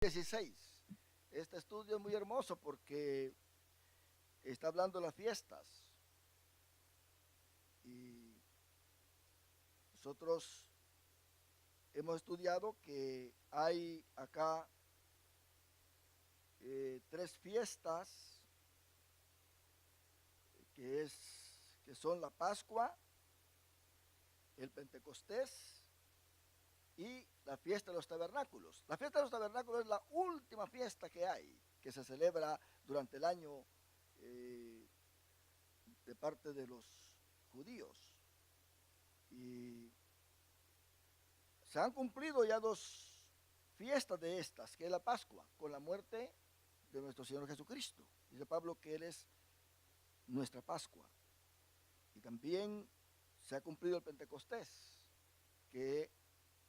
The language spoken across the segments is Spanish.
16. Este estudio es muy hermoso porque está hablando de las fiestas. Y nosotros hemos estudiado que hay acá tres fiestas que son la Pascua, el Pentecostés y la fiesta de los tabernáculos. La fiesta de los tabernáculos es la última fiesta que hay, que se celebra durante el año de parte de los judíos. Y se han cumplido ya dos fiestas de estas, que es la Pascua, con la muerte de nuestro Señor Jesucristo. Dice Pablo que Él es nuestra Pascua. Y también se ha cumplido el Pentecostés, que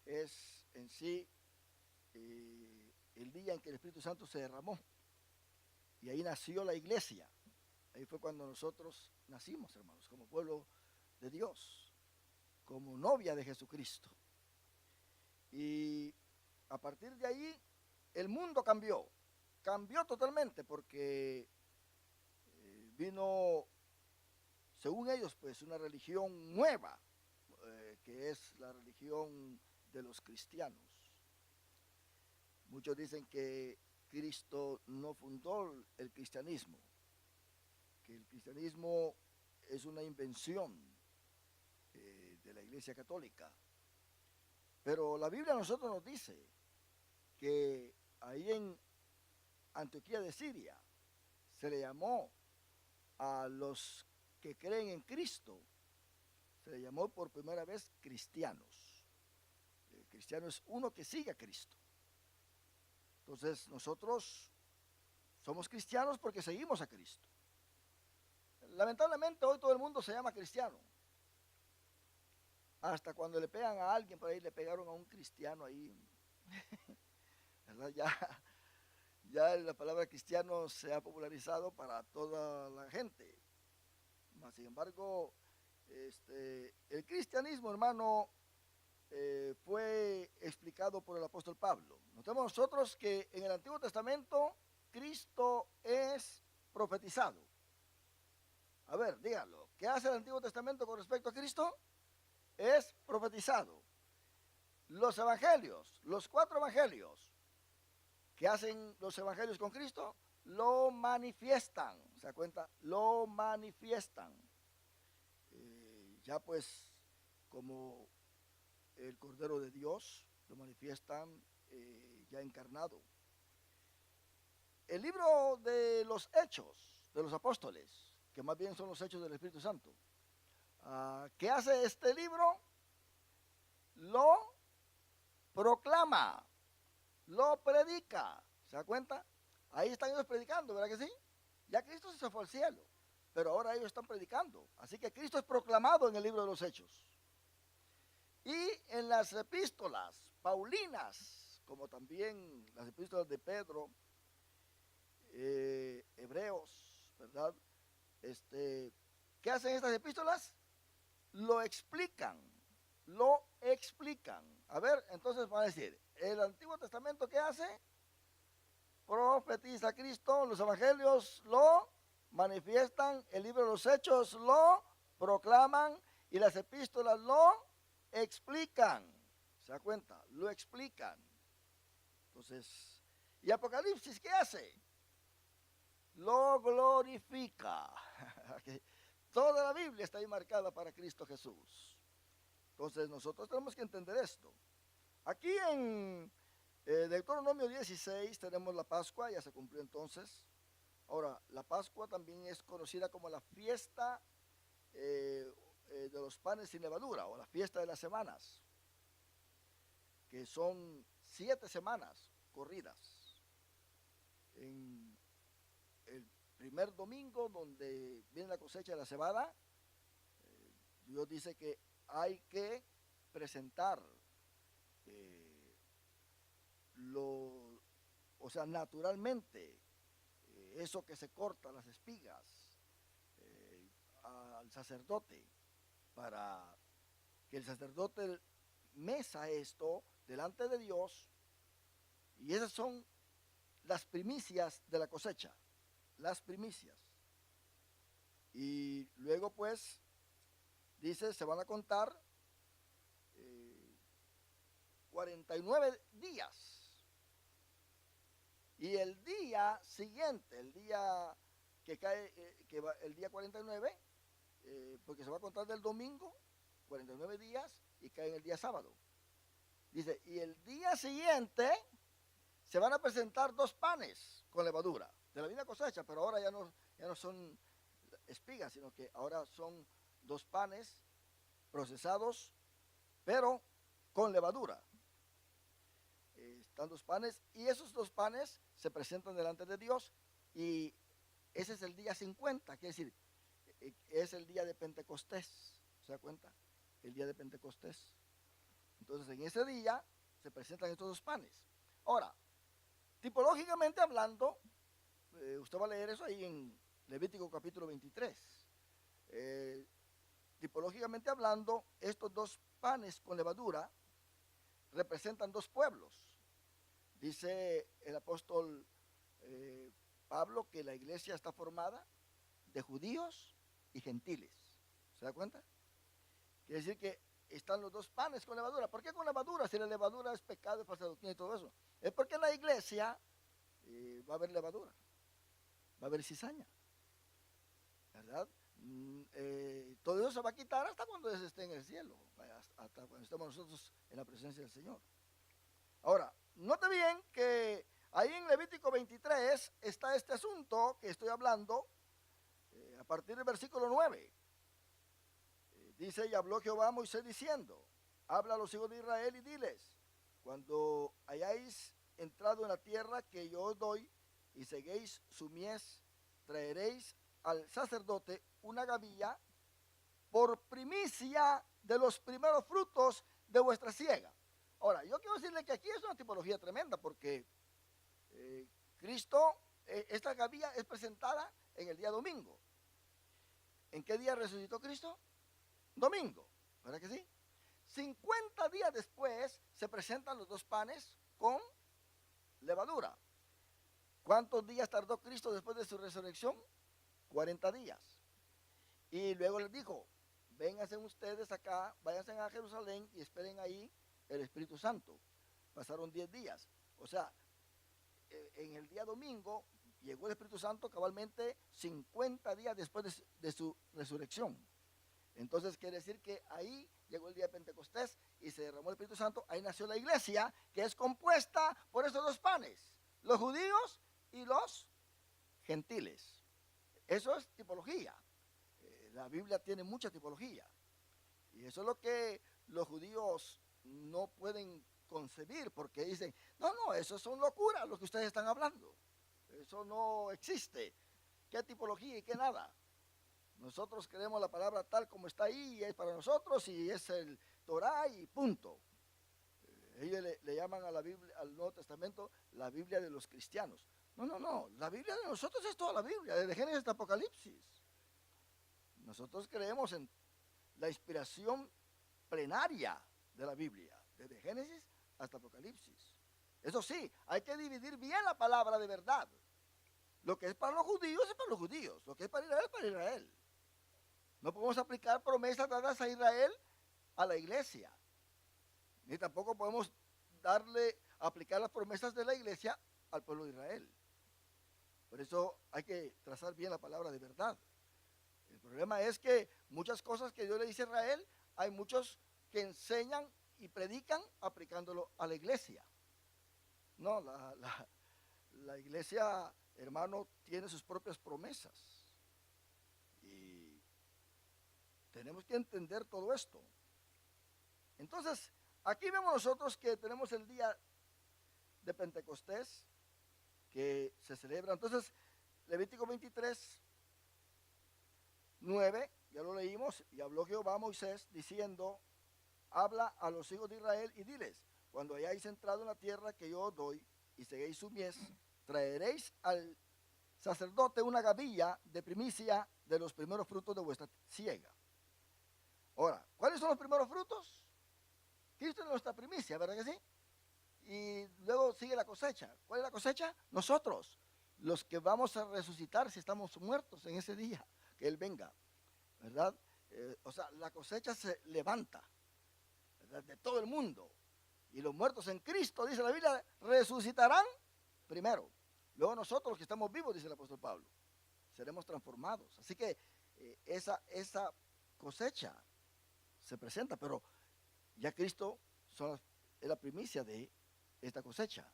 es en sí el día en que el Espíritu Santo se derramó. Y ahí nació la iglesia. Ahí fue cuando nosotros nacimos, hermanos, como pueblo de Dios, como novia de Jesucristo. Y a partir de ahí el mundo cambió totalmente porque vino, según ellos, pues una religión nueva, que es la religión de los cristianos. Muchos dicen que Cristo no fundó el cristianismo, que el cristianismo es una invención de la Iglesia Católica. Pero la Biblia a nosotros nos dice que ahí en Antioquía de Siria se le llamó a los que creen en Cristo, se le llamó por primera vez cristianos. El cristiano es uno que sigue a Cristo. Entonces nosotros somos cristianos porque seguimos a Cristo. Lamentablemente hoy todo el mundo se llama cristiano. Hasta cuando le pegan a alguien, por ahí le pegaron a un cristiano ahí. ¿Verdad? Ya la palabra cristiano se ha popularizado para toda la gente. Mas, sin embargo, el cristianismo, hermano, fue explicado por el apóstol Pablo. Notemos nosotros que en el Antiguo Testamento Cristo es profetizado. A ver, díganlo. ¿Qué hace el Antiguo Testamento con respecto a Cristo? Es profetizado. Los evangelios, los 4 evangelios, ¿qué hacen los evangelios con Cristo? Lo manifiestan. ¿Se da cuenta? Lo manifiestan. Ya pues, como el Cordero de Dios, lo manifiestan ya encarnado. El libro de los Hechos de los Apóstoles, que más bien son los Hechos del Espíritu Santo, ¿qué hace este libro? Lo proclama, lo predica. ¿Se da cuenta? Ahí están ellos predicando, ¿verdad que sí? Ya Cristo se fue al cielo, pero ahora ellos están predicando. Así que Cristo es proclamado en el libro de los Hechos. Y en las epístolas paulinas, como también las epístolas de Pedro, Hebreos, ¿verdad? ¿Qué hacen estas epístolas? Lo explican, lo explican. A ver, entonces van a decir, ¿el Antiguo Testamento qué hace? Profetiza a Cristo, los evangelios lo manifiestan, el libro de los Hechos lo proclaman y las epístolas lo explican. ¿Se da cuenta? Lo explican. Entonces, ¿y Apocalipsis qué hace? Lo glorifica. Toda la Biblia está ahí marcada para Cristo Jesús. Entonces nosotros tenemos que entender esto. Aquí en Deuteronomio 16 tenemos la Pascua, ya se cumplió entonces. Ahora, la Pascua también es conocida como la fiesta de los panes sin levadura o la fiesta de las semanas, que son 7 semanas corridas. En el primer domingo donde viene la cosecha de la cebada, Dios dice que hay que presentar o sea, naturalmente, eso que se corta, las espigas, al sacerdote, para que el sacerdote mesa esto delante de Dios, y esas son las primicias de la cosecha, las primicias. Y luego pues dice, se van a contar 49 días. Y el día siguiente, el día que cae, el día 49, porque se va a contar del domingo, 49 días, y cae en el día sábado. Dice, y el día siguiente se van a presentar 2 panes con levadura, de la misma cosecha, pero ahora ya no son espigas, sino que ahora son 2 panes procesados, pero con levadura. Están 2 panes, y esos 2 panes se presentan delante de Dios, y ese es el día 50, quiere decir, es el día de Pentecostés, ¿se da cuenta? El día de Pentecostés. Entonces, en ese día se presentan estos 2 panes. Ahora, tipológicamente hablando, usted va a leer eso ahí en Levítico capítulo 23. Tipológicamente hablando, estos 2 panes con levadura representan 2 pueblos. Dice el apóstol Pablo que la iglesia está formada de judíos y gentiles. ¿Se da cuenta? Quiere decir que están los 2 panes con levadura. ¿Por qué con levadura? Si la levadura es pecado, es falsa doctrina y todo eso. Es porque en la iglesia va a haber levadura, va a haber cizaña, ¿verdad? Todo eso se va a quitar hasta cuando esté en el cielo, hasta cuando estemos nosotros en la presencia del Señor. Ahora, note bien que ahí en Levítico 23 está este asunto que estoy hablando a partir del versículo 9. Dice, y habló Jehová a Moisés diciendo, habla a los hijos de Israel y diles, cuando hayáis entrado en la tierra que yo os doy y seguéis su mies, traeréis al sacerdote una gavilla por primicia de los primeros frutos de vuestra siega. Ahora, yo quiero decirle que aquí es una tipología tremenda porque Cristo, esta gavilla es presentada en el día domingo. ¿En qué día resucitó Cristo? Domingo, ¿verdad que sí? 50 días después se presentan los 2 panes con levadura. ¿Cuántos días tardó Cristo después de su resurrección? 40 días. Y luego les dijo, vénganse ustedes acá, váyanse a Jerusalén y esperen ahí el Espíritu Santo. Pasaron 10 días. O sea, en el día domingo llegó el Espíritu Santo cabalmente 50 días después de su resurrección. Entonces quiere decir que ahí llegó el día de Pentecostés y se derramó el Espíritu Santo. Ahí nació la iglesia, que es compuesta por estos 2 panes, los judíos y los gentiles. Eso es tipología. La Biblia tiene mucha tipología. Y eso es lo que los judíos no pueden concebir, porque dicen, no, eso son locuras lo que ustedes están hablando. Eso no existe. ¿Qué tipología y qué nada? Nosotros creemos la palabra tal como está ahí y es para nosotros y es el Torah y punto. Ellos le llaman a la Biblia, al Nuevo Testamento, la Biblia de los cristianos. No, la Biblia de nosotros es toda la Biblia, desde Génesis hasta Apocalipsis. Nosotros creemos en la inspiración plenaria de la Biblia, desde Génesis hasta Apocalipsis. Eso sí, hay que dividir bien la palabra de verdad. Lo que es para los judíos es para los judíos, lo que es para Israel es para Israel. No podemos aplicar promesas dadas a Israel a la iglesia, ni tampoco podemos aplicar las promesas de la iglesia al pueblo de Israel. Por eso hay que trazar bien la palabra de verdad. El problema es que muchas cosas que Dios le dice a Israel, hay muchos que enseñan y predican aplicándolo a la iglesia. No, la iglesia, hermano, tiene sus propias promesas. Y tenemos que entender todo esto. Entonces, aquí vemos nosotros que tenemos el día de Pentecostés, que se celebra. Entonces, Levítico 23, 9, ya lo leímos, y habló Jehová a Moisés diciendo, habla a los hijos de Israel y diles, cuando hayáis entrado en la tierra que yo os doy y seguéis su mies, traeréis al sacerdote una gavilla de primicia de los primeros frutos de vuestra siega. Ahora, ¿cuáles son los primeros frutos? Cristo es nuestra primicia, ¿verdad que sí? y luego sigue la cosecha. ¿Cuál es la cosecha? Nosotros, los que vamos a resucitar si estamos muertos en ese día, que Él venga, ¿verdad? O sea, la cosecha se levanta, ¿verdad? De todo el mundo. Y los muertos en Cristo, dice la Biblia, resucitarán primero. Luego nosotros los que estamos vivos, dice el apóstol Pablo, seremos transformados. Así que esa cosecha se presenta, pero ya Cristo es la primicia de esta cosecha.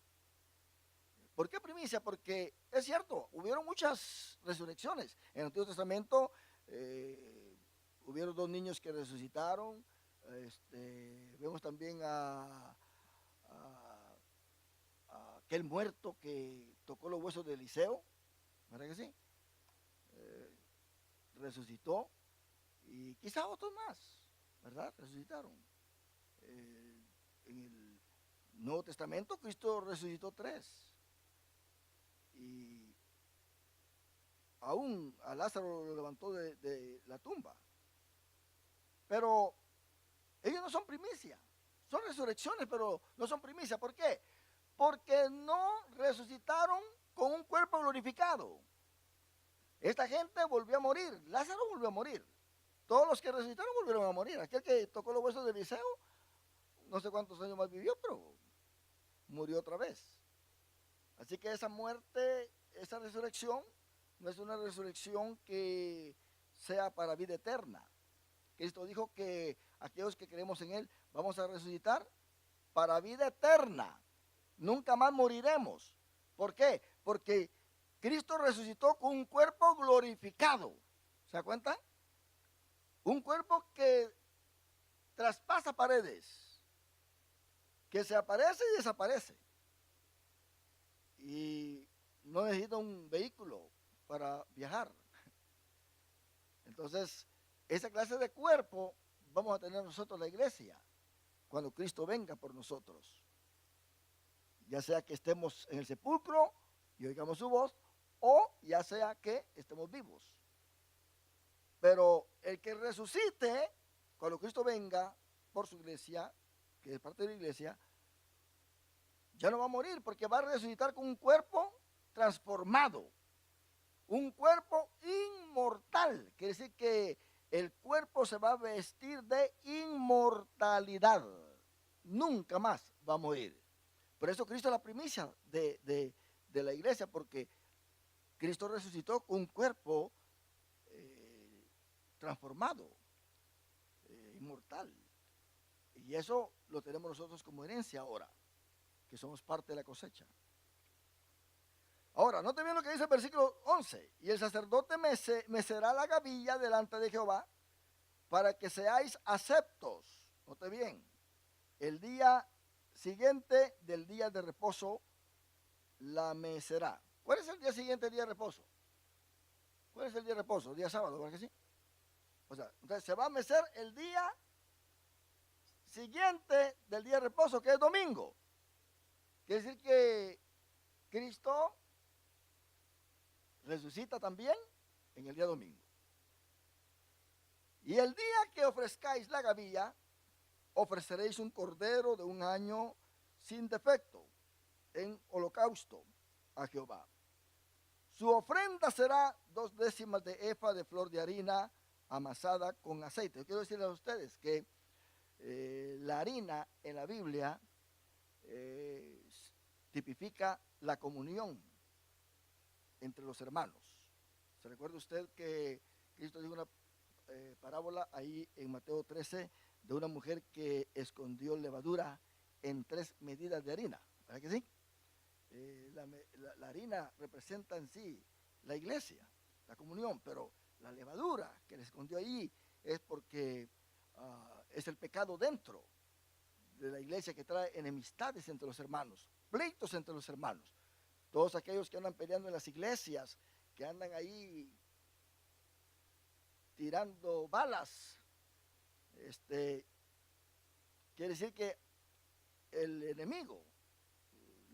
¿Por qué primicia? Porque es cierto, hubieron muchas resurrecciones. En el Antiguo Testamento hubieron 2 niños que resucitaron. Vemos también a aquel muerto que tocó los huesos de Eliseo, ¿verdad que sí? Resucitó, y quizás otros más, ¿verdad? Resucitaron. En el Nuevo Testamento Cristo resucitó 3. Y aún a Lázaro lo levantó de la tumba. Pero ellos no son primicia. Son resurrecciones, pero no son primicia. ¿Por qué? Porque no resucitaron con un cuerpo glorificado. Esta gente volvió a morir. Lázaro volvió a morir. Todos los que resucitaron volvieron a morir. Aquel que tocó los huesos de Eliseo, no sé cuántos años más vivió, pero murió otra vez. Así que esa muerte, esa resurrección, no es una resurrección que sea para vida eterna. Cristo dijo que aquellos que creemos en Él vamos a resucitar para vida eterna. Nunca más moriremos. ¿Por qué? Porque Cristo resucitó con un cuerpo glorificado. ¿Se da cuenta? Un cuerpo que traspasa paredes, que se aparece y desaparece. Y no necesita un vehículo para viajar. Entonces, esa clase de cuerpo vamos a tener nosotros la iglesia cuando Cristo venga por nosotros. Ya sea que estemos en el sepulcro y oigamos su voz, o ya sea que estemos vivos. Pero el que resucite, cuando Cristo venga por su iglesia, que es parte de la iglesia, ya no va a morir, porque va a resucitar con un cuerpo transformado, un cuerpo inmortal. Quiere decir que el cuerpo se va a vestir de inmortalidad, nunca más va a morir. Por eso Cristo es la primicia de la iglesia, porque Cristo resucitó con un cuerpo transformado, inmortal. Y eso lo tenemos nosotros como herencia ahora, que somos parte de la cosecha. Ahora, note bien lo que dice el versículo 11. Y el sacerdote mecerá la gavilla delante de Jehová para que seáis aceptos. Note bien, el día siguiente del día de reposo la mecerá. ¿Cuál es el día siguiente del día de reposo? ¿Cuál es el día de reposo? El día sábado, ¿verdad que sí? O sea, entonces se va a mecer el día siguiente del día de reposo, que es domingo. Quiere decir que Cristo resucita también en el día domingo. Y el día que ofrezcáis la gavilla, ofreceréis un cordero de 1 año sin defecto en holocausto a Jehová. Su ofrenda será 2 décimas de efa de flor de harina amasada con aceite. Yo quiero decirles a ustedes que la harina en la Biblia tipifica la comunión entre los hermanos. ¿Se recuerda usted que Cristo dijo una parábola ahí en Mateo 13 de una mujer que escondió levadura en 3 medidas de harina? ¿Verdad que sí? La harina representa en sí la iglesia, la comunión, pero la levadura que le escondió ahí es porque es el pecado dentro de la iglesia, que trae enemistades entre los hermanos, pleitos entre los hermanos. Todos aquellos que andan peleando en las iglesias, que andan ahí tirando balas, quiere decir que el enemigo,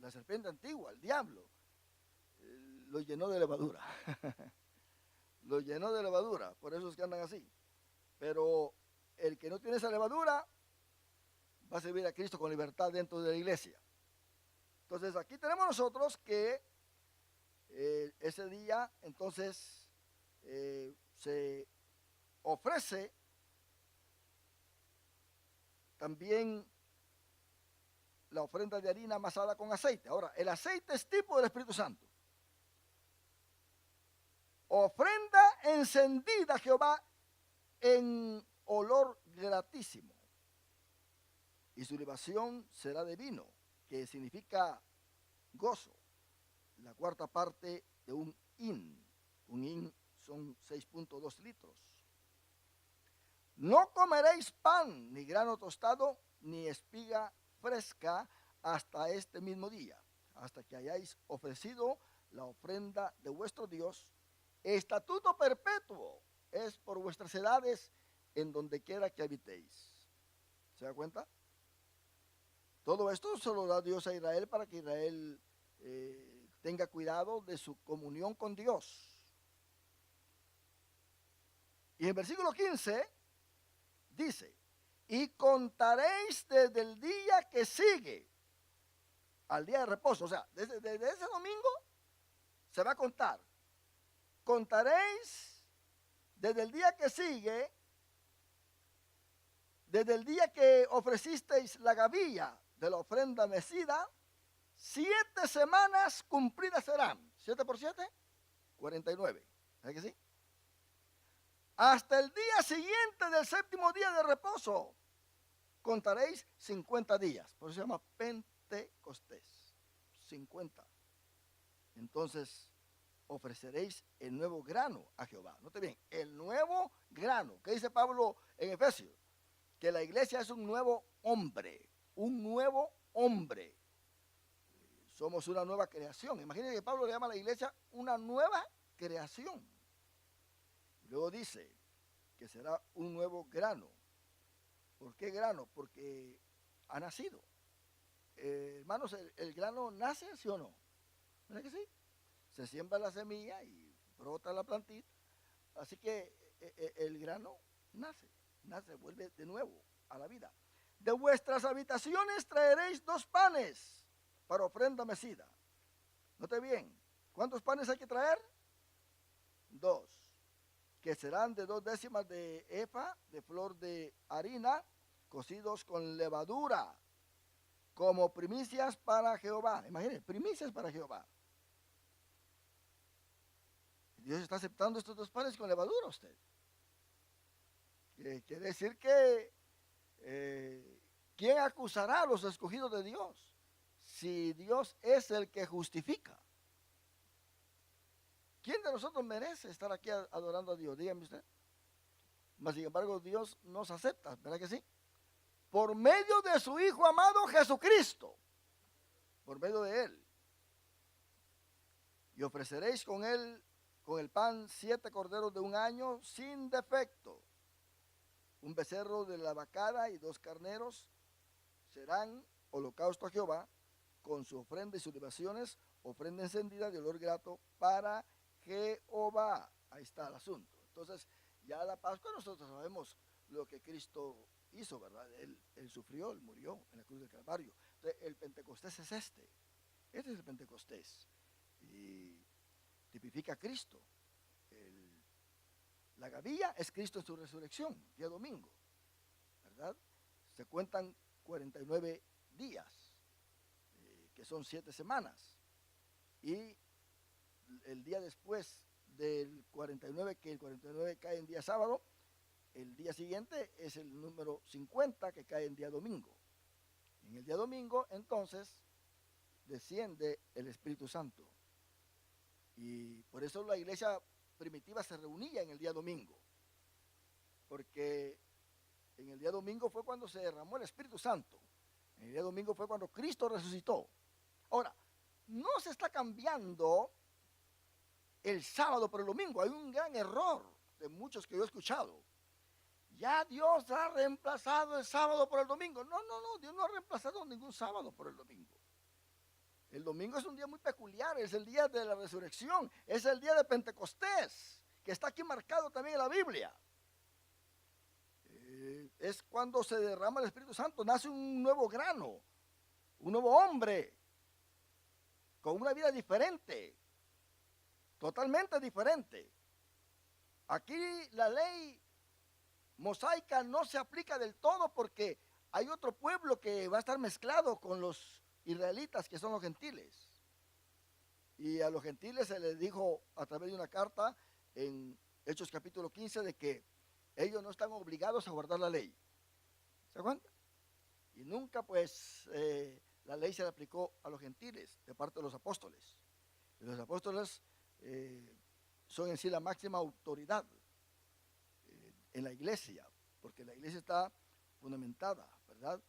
la serpiente antigua, el diablo, lo llenó de levadura. Lo llenó de levadura, por eso es que andan así. Pero el que no tiene esa levadura va a servir a Cristo con libertad dentro de la iglesia. Entonces aquí tenemos nosotros que ese día entonces se ofrece también la ofrenda de harina amasada con aceite. Ahora, el aceite es tipo del Espíritu Santo. Ofrenda encendida a Jehová en olor gratísimo. Y su libación será de vino, que significa gozo. La cuarta parte de un hin. Un hin son 6.2 litros. No comeréis pan, ni grano tostado, ni espiga fresca hasta este mismo día, hasta que hayáis ofrecido la ofrenda de vuestro Dios. Estatuto perpetuo es por vuestras edades en donde quiera que habitéis. ¿Se da cuenta? Todo esto solo da Dios a Israel para que Israel tenga cuidado de su comunión con Dios. Y en el versículo 15 dice, y contaréis desde el día que sigue al día de reposo. O sea, desde ese domingo se va a contar. Contaréis desde el día que sigue, desde el día que ofrecisteis la gavilla de la ofrenda mecida, 7 semanas cumplidas serán. 7 por 7, 49. ¿Sabes que sí? Hasta el día siguiente del séptimo día de reposo, contaréis 50 días. Por eso se llama Pentecostés. 50. Entonces, ofreceréis el nuevo grano a Jehová. Note bien, el nuevo grano. ¿Qué dice Pablo en Efesios? Que la iglesia es un nuevo hombre. Un nuevo hombre. Somos una nueva creación. Imagínense que Pablo le llama a la iglesia una nueva creación. Luego dice que será un nuevo grano. ¿Por qué grano? Porque ha nacido. Hermanos, ¿el grano nace, sí o no? ¿Verdad que sí? Se siembra la semilla y brota la plantita. Así que el grano nace, vuelve de nuevo a la vida. De vuestras habitaciones traeréis 2 panes para ofrenda mecida. Note bien, ¿cuántos panes hay que traer? 2, que serán de 2 décimas de efa de flor de harina, cocidos con levadura, como primicias para Jehová. Imagínense, primicias para Jehová. Dios está aceptando estos 2 panes con levadura a usted. Quiere decir que ¿quién acusará a los escogidos de Dios? Si Dios es el que justifica. ¿Quién de nosotros merece estar aquí adorando a Dios? Dígame usted. Mas sin embargo Dios nos acepta, ¿verdad que sí? Por medio de su Hijo amado Jesucristo. Por medio de Él. Y ofreceréis con Él, con el pan, 7 corderos de un año sin defecto. Un becerro de la vacada y 2 carneros serán holocausto a Jehová, con su ofrenda y sus libaciones, ofrenda encendida de olor grato para Jehová. Ahí está el asunto. Entonces, ya la Pascua nosotros sabemos lo que Cristo hizo, ¿verdad? Él sufrió, Él murió en la cruz del Calvario. Entonces, el Pentecostés es este. Este es el Pentecostés. Y tipifica a Cristo. La gavilla es Cristo en su resurrección, día domingo, ¿verdad? Se cuentan 49 días, que son 7 semanas. Y el día después del 49, que el 49 cae en día sábado, el día siguiente es el número 50, que cae en día domingo. En el día domingo, entonces, desciende el Espíritu Santo. Y por eso la iglesia primitiva se reunía en el día domingo, porque en el día domingo fue cuando se derramó el Espíritu Santo. En el día domingo fue cuando Cristo resucitó. Ahora, no se está cambiando el sábado por el domingo. Hay un gran error de muchos que yo he escuchado. Ya Dios ha reemplazado el sábado por el domingo. No, Dios no ha reemplazado ningún sábado por el domingo. El domingo es un día muy peculiar, es el día de la resurrección, es el día de Pentecostés, que está aquí marcado también en la Biblia. Es cuando se derrama el Espíritu Santo, nace un nuevo grano, un nuevo hombre. con una vida diferente, totalmente diferente. Aquí la ley mosaica no se aplica del todo porque hay otro pueblo que va a estar mezclado con los israelitas, que son los gentiles. Y a los gentiles se les dijo a través de una carta en Hechos capítulo 15 de que ellos no están obligados a guardar la ley. ¿Se cuenta? Y nunca pues la ley se le aplicó a los gentiles de parte de los apóstoles. Y los apóstoles son en sí la máxima autoridad en la iglesia, porque la iglesia está fundamentada, ¿verdad?,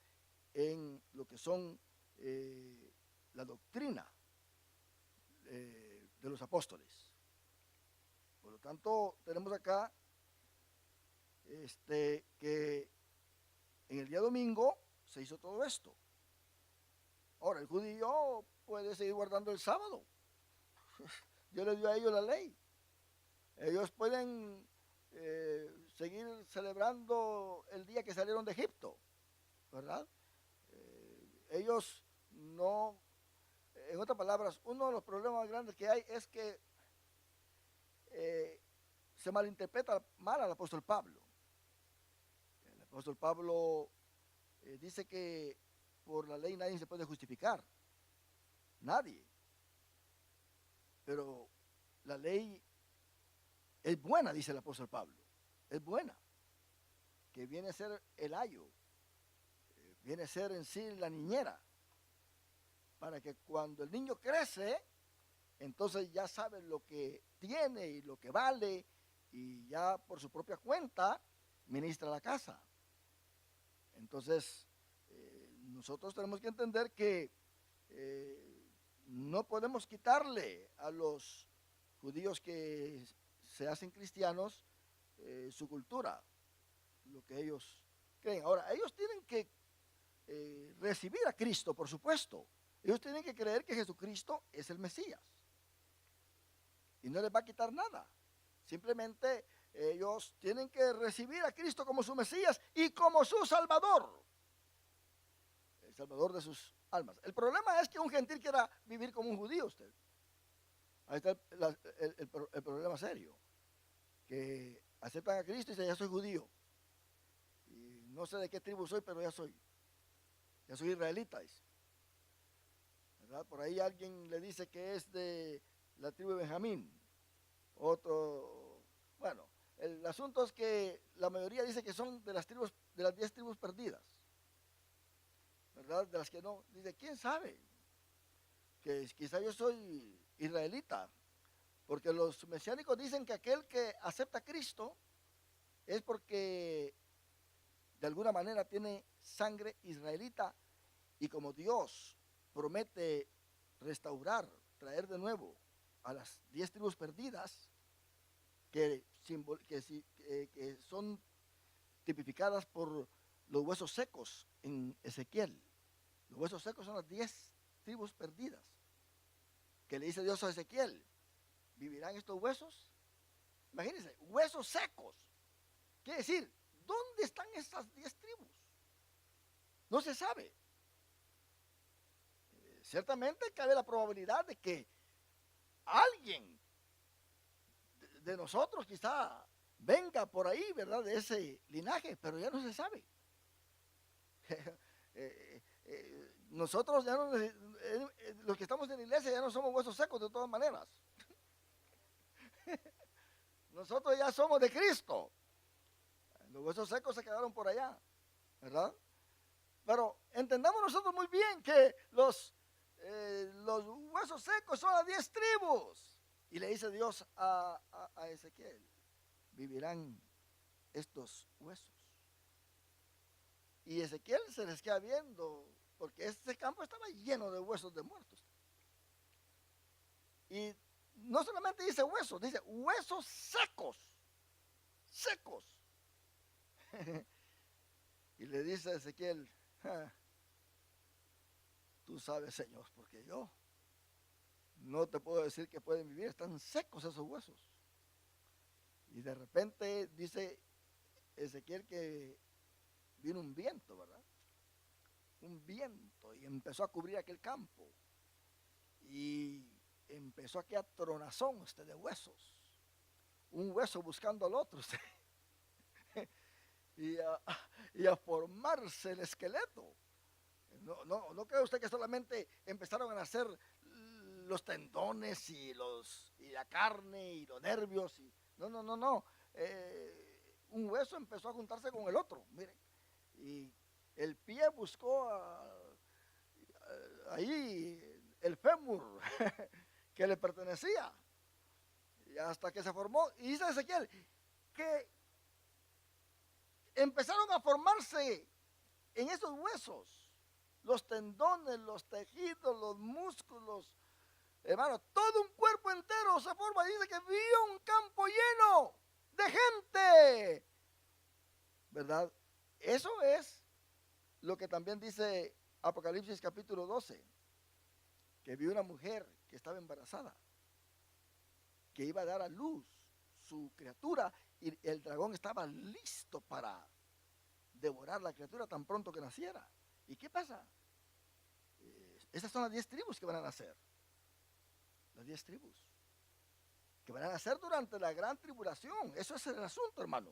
en lo que son la doctrina de los apóstoles. Por lo tanto, tenemos acá que en el día domingo se hizo todo esto. Ahora, el judío puede seguir guardando el sábado. Dios le dio a ellos la ley. Ellos pueden seguir celebrando el día que salieron de Egipto, ¿verdad? Ellos no, en otras palabras, uno de los problemas más grandes que hay es que se malinterpreta mal al apóstol Pablo. El apóstol Pablo dice que por la ley nadie se puede justificar, nadie. Pero la ley es buena, dice el apóstol Pablo, es buena, que viene a ser el ayo, viene a ser en sí la niñera, para que cuando el niño crece, entonces ya sabe lo que tiene y lo que vale, y ya por su propia cuenta ministra la casa. Entonces, nosotros tenemos que entender que no podemos quitarle a los judíos que se hacen cristianos su cultura, lo que ellos creen. Ahora, ellos tienen que recibir a Cristo, por supuesto. Ellos tienen que creer que Jesucristo es el Mesías. Y no les va a quitar nada. Simplemente ellos tienen que recibir a Cristo como su Mesías y como su Salvador. El Salvador de sus almas. El problema es que un gentil quiera vivir como un judío usted. Ahí está el problema serio. Que aceptan a Cristo y dicen, ya soy judío. Y no sé de qué tribu soy, pero ya soy. Ya soy israelita, dice. ¿Verdad? Por ahí alguien le dice que es de la tribu de Benjamín. Otro, bueno, el asunto es que la mayoría dice que son de las tribus, de las 10 tribus perdidas, ¿verdad? De las que no, dice, ¿quién sabe? Que quizá yo soy israelita, porque los mesiánicos dicen que aquel que acepta a Cristo es porque de alguna manera tiene sangre israelita, y como Dios promete restaurar, traer de nuevo a las 10 tribus perdidas, que son tipificadas por los huesos secos en Ezequiel. Los huesos secos son las 10 tribus perdidas, que le dice Dios a Ezequiel, ¿vivirán estos huesos? Imagínense, huesos secos. Quiere decir, ¿dónde están estas 10 tribus? No se sabe. Ciertamente cabe la probabilidad de que alguien de nosotros quizá venga por ahí, ¿verdad?, de ese linaje, pero ya no se sabe. Nosotros ya no, los que estamos en la iglesia ya no somos huesos secos de todas maneras. Nosotros ya somos de Cristo. Los huesos secos se quedaron por allá, ¿verdad? Pero entendamos nosotros muy bien que los huesos secos son las 10 tribus. Y le dice Dios a Ezequiel, vivirán estos huesos. Y Ezequiel se les queda viendo, porque este campo estaba lleno de huesos de muertos. Y no solamente dice huesos, dice huesos secos, secos. Y le dice a Ezequiel, tú sabes, Señor, porque yo no te puedo decir que pueden vivir, están secos esos huesos. Y de repente dice Ezequiel que vino un viento, ¿verdad? Un viento, y empezó a cubrir aquel campo. Y empezó aquí a tronazón de huesos. Un hueso buscando al otro. y, a, y a formarse el esqueleto. No cree usted que solamente empezaron a nacer los tendones y la carne y los nervios. No. Un hueso empezó a juntarse con el otro, miren. Y el pie buscó ahí el fémur que le pertenecía. Y hasta que se formó. Y dice Ezequiel que empezaron a formarse en esos huesos los tendones, los tejidos, los músculos, hermano, todo un cuerpo entero se forma. Dice que vio un campo lleno de gente, ¿verdad? Eso es lo que también dice Apocalipsis capítulo 12, que vio una mujer que estaba embarazada, que iba a dar a luz su criatura, y el dragón estaba listo para devorar la criatura tan pronto que naciera. ¿Y qué pasa? Esas son las 10 tribus que van a nacer. Las 10 tribus que van a nacer durante la gran tribulación. Eso es el asunto, hermano.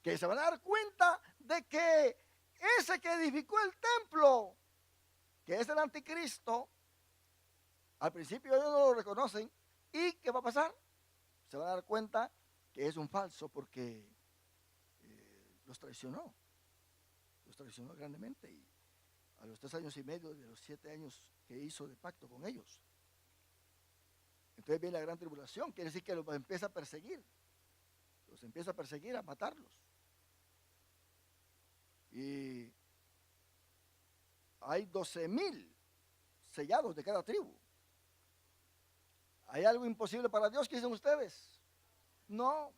Que se van a dar cuenta de que ese que edificó el templo, que es el anticristo, al principio ellos no lo reconocen. ¿Y qué va a pasar? Se van a dar cuenta que es un falso, porque los traicionó grandemente. Y a los 3 años y medio de los 7 años que hizo de pacto con ellos, entonces viene la gran tribulación. Quiere decir que los empieza a perseguir, a matarlos. Y hay 12,000 sellados de cada tribu. ¿Hay algo imposible para Dios? ¿Qué dicen ustedes? No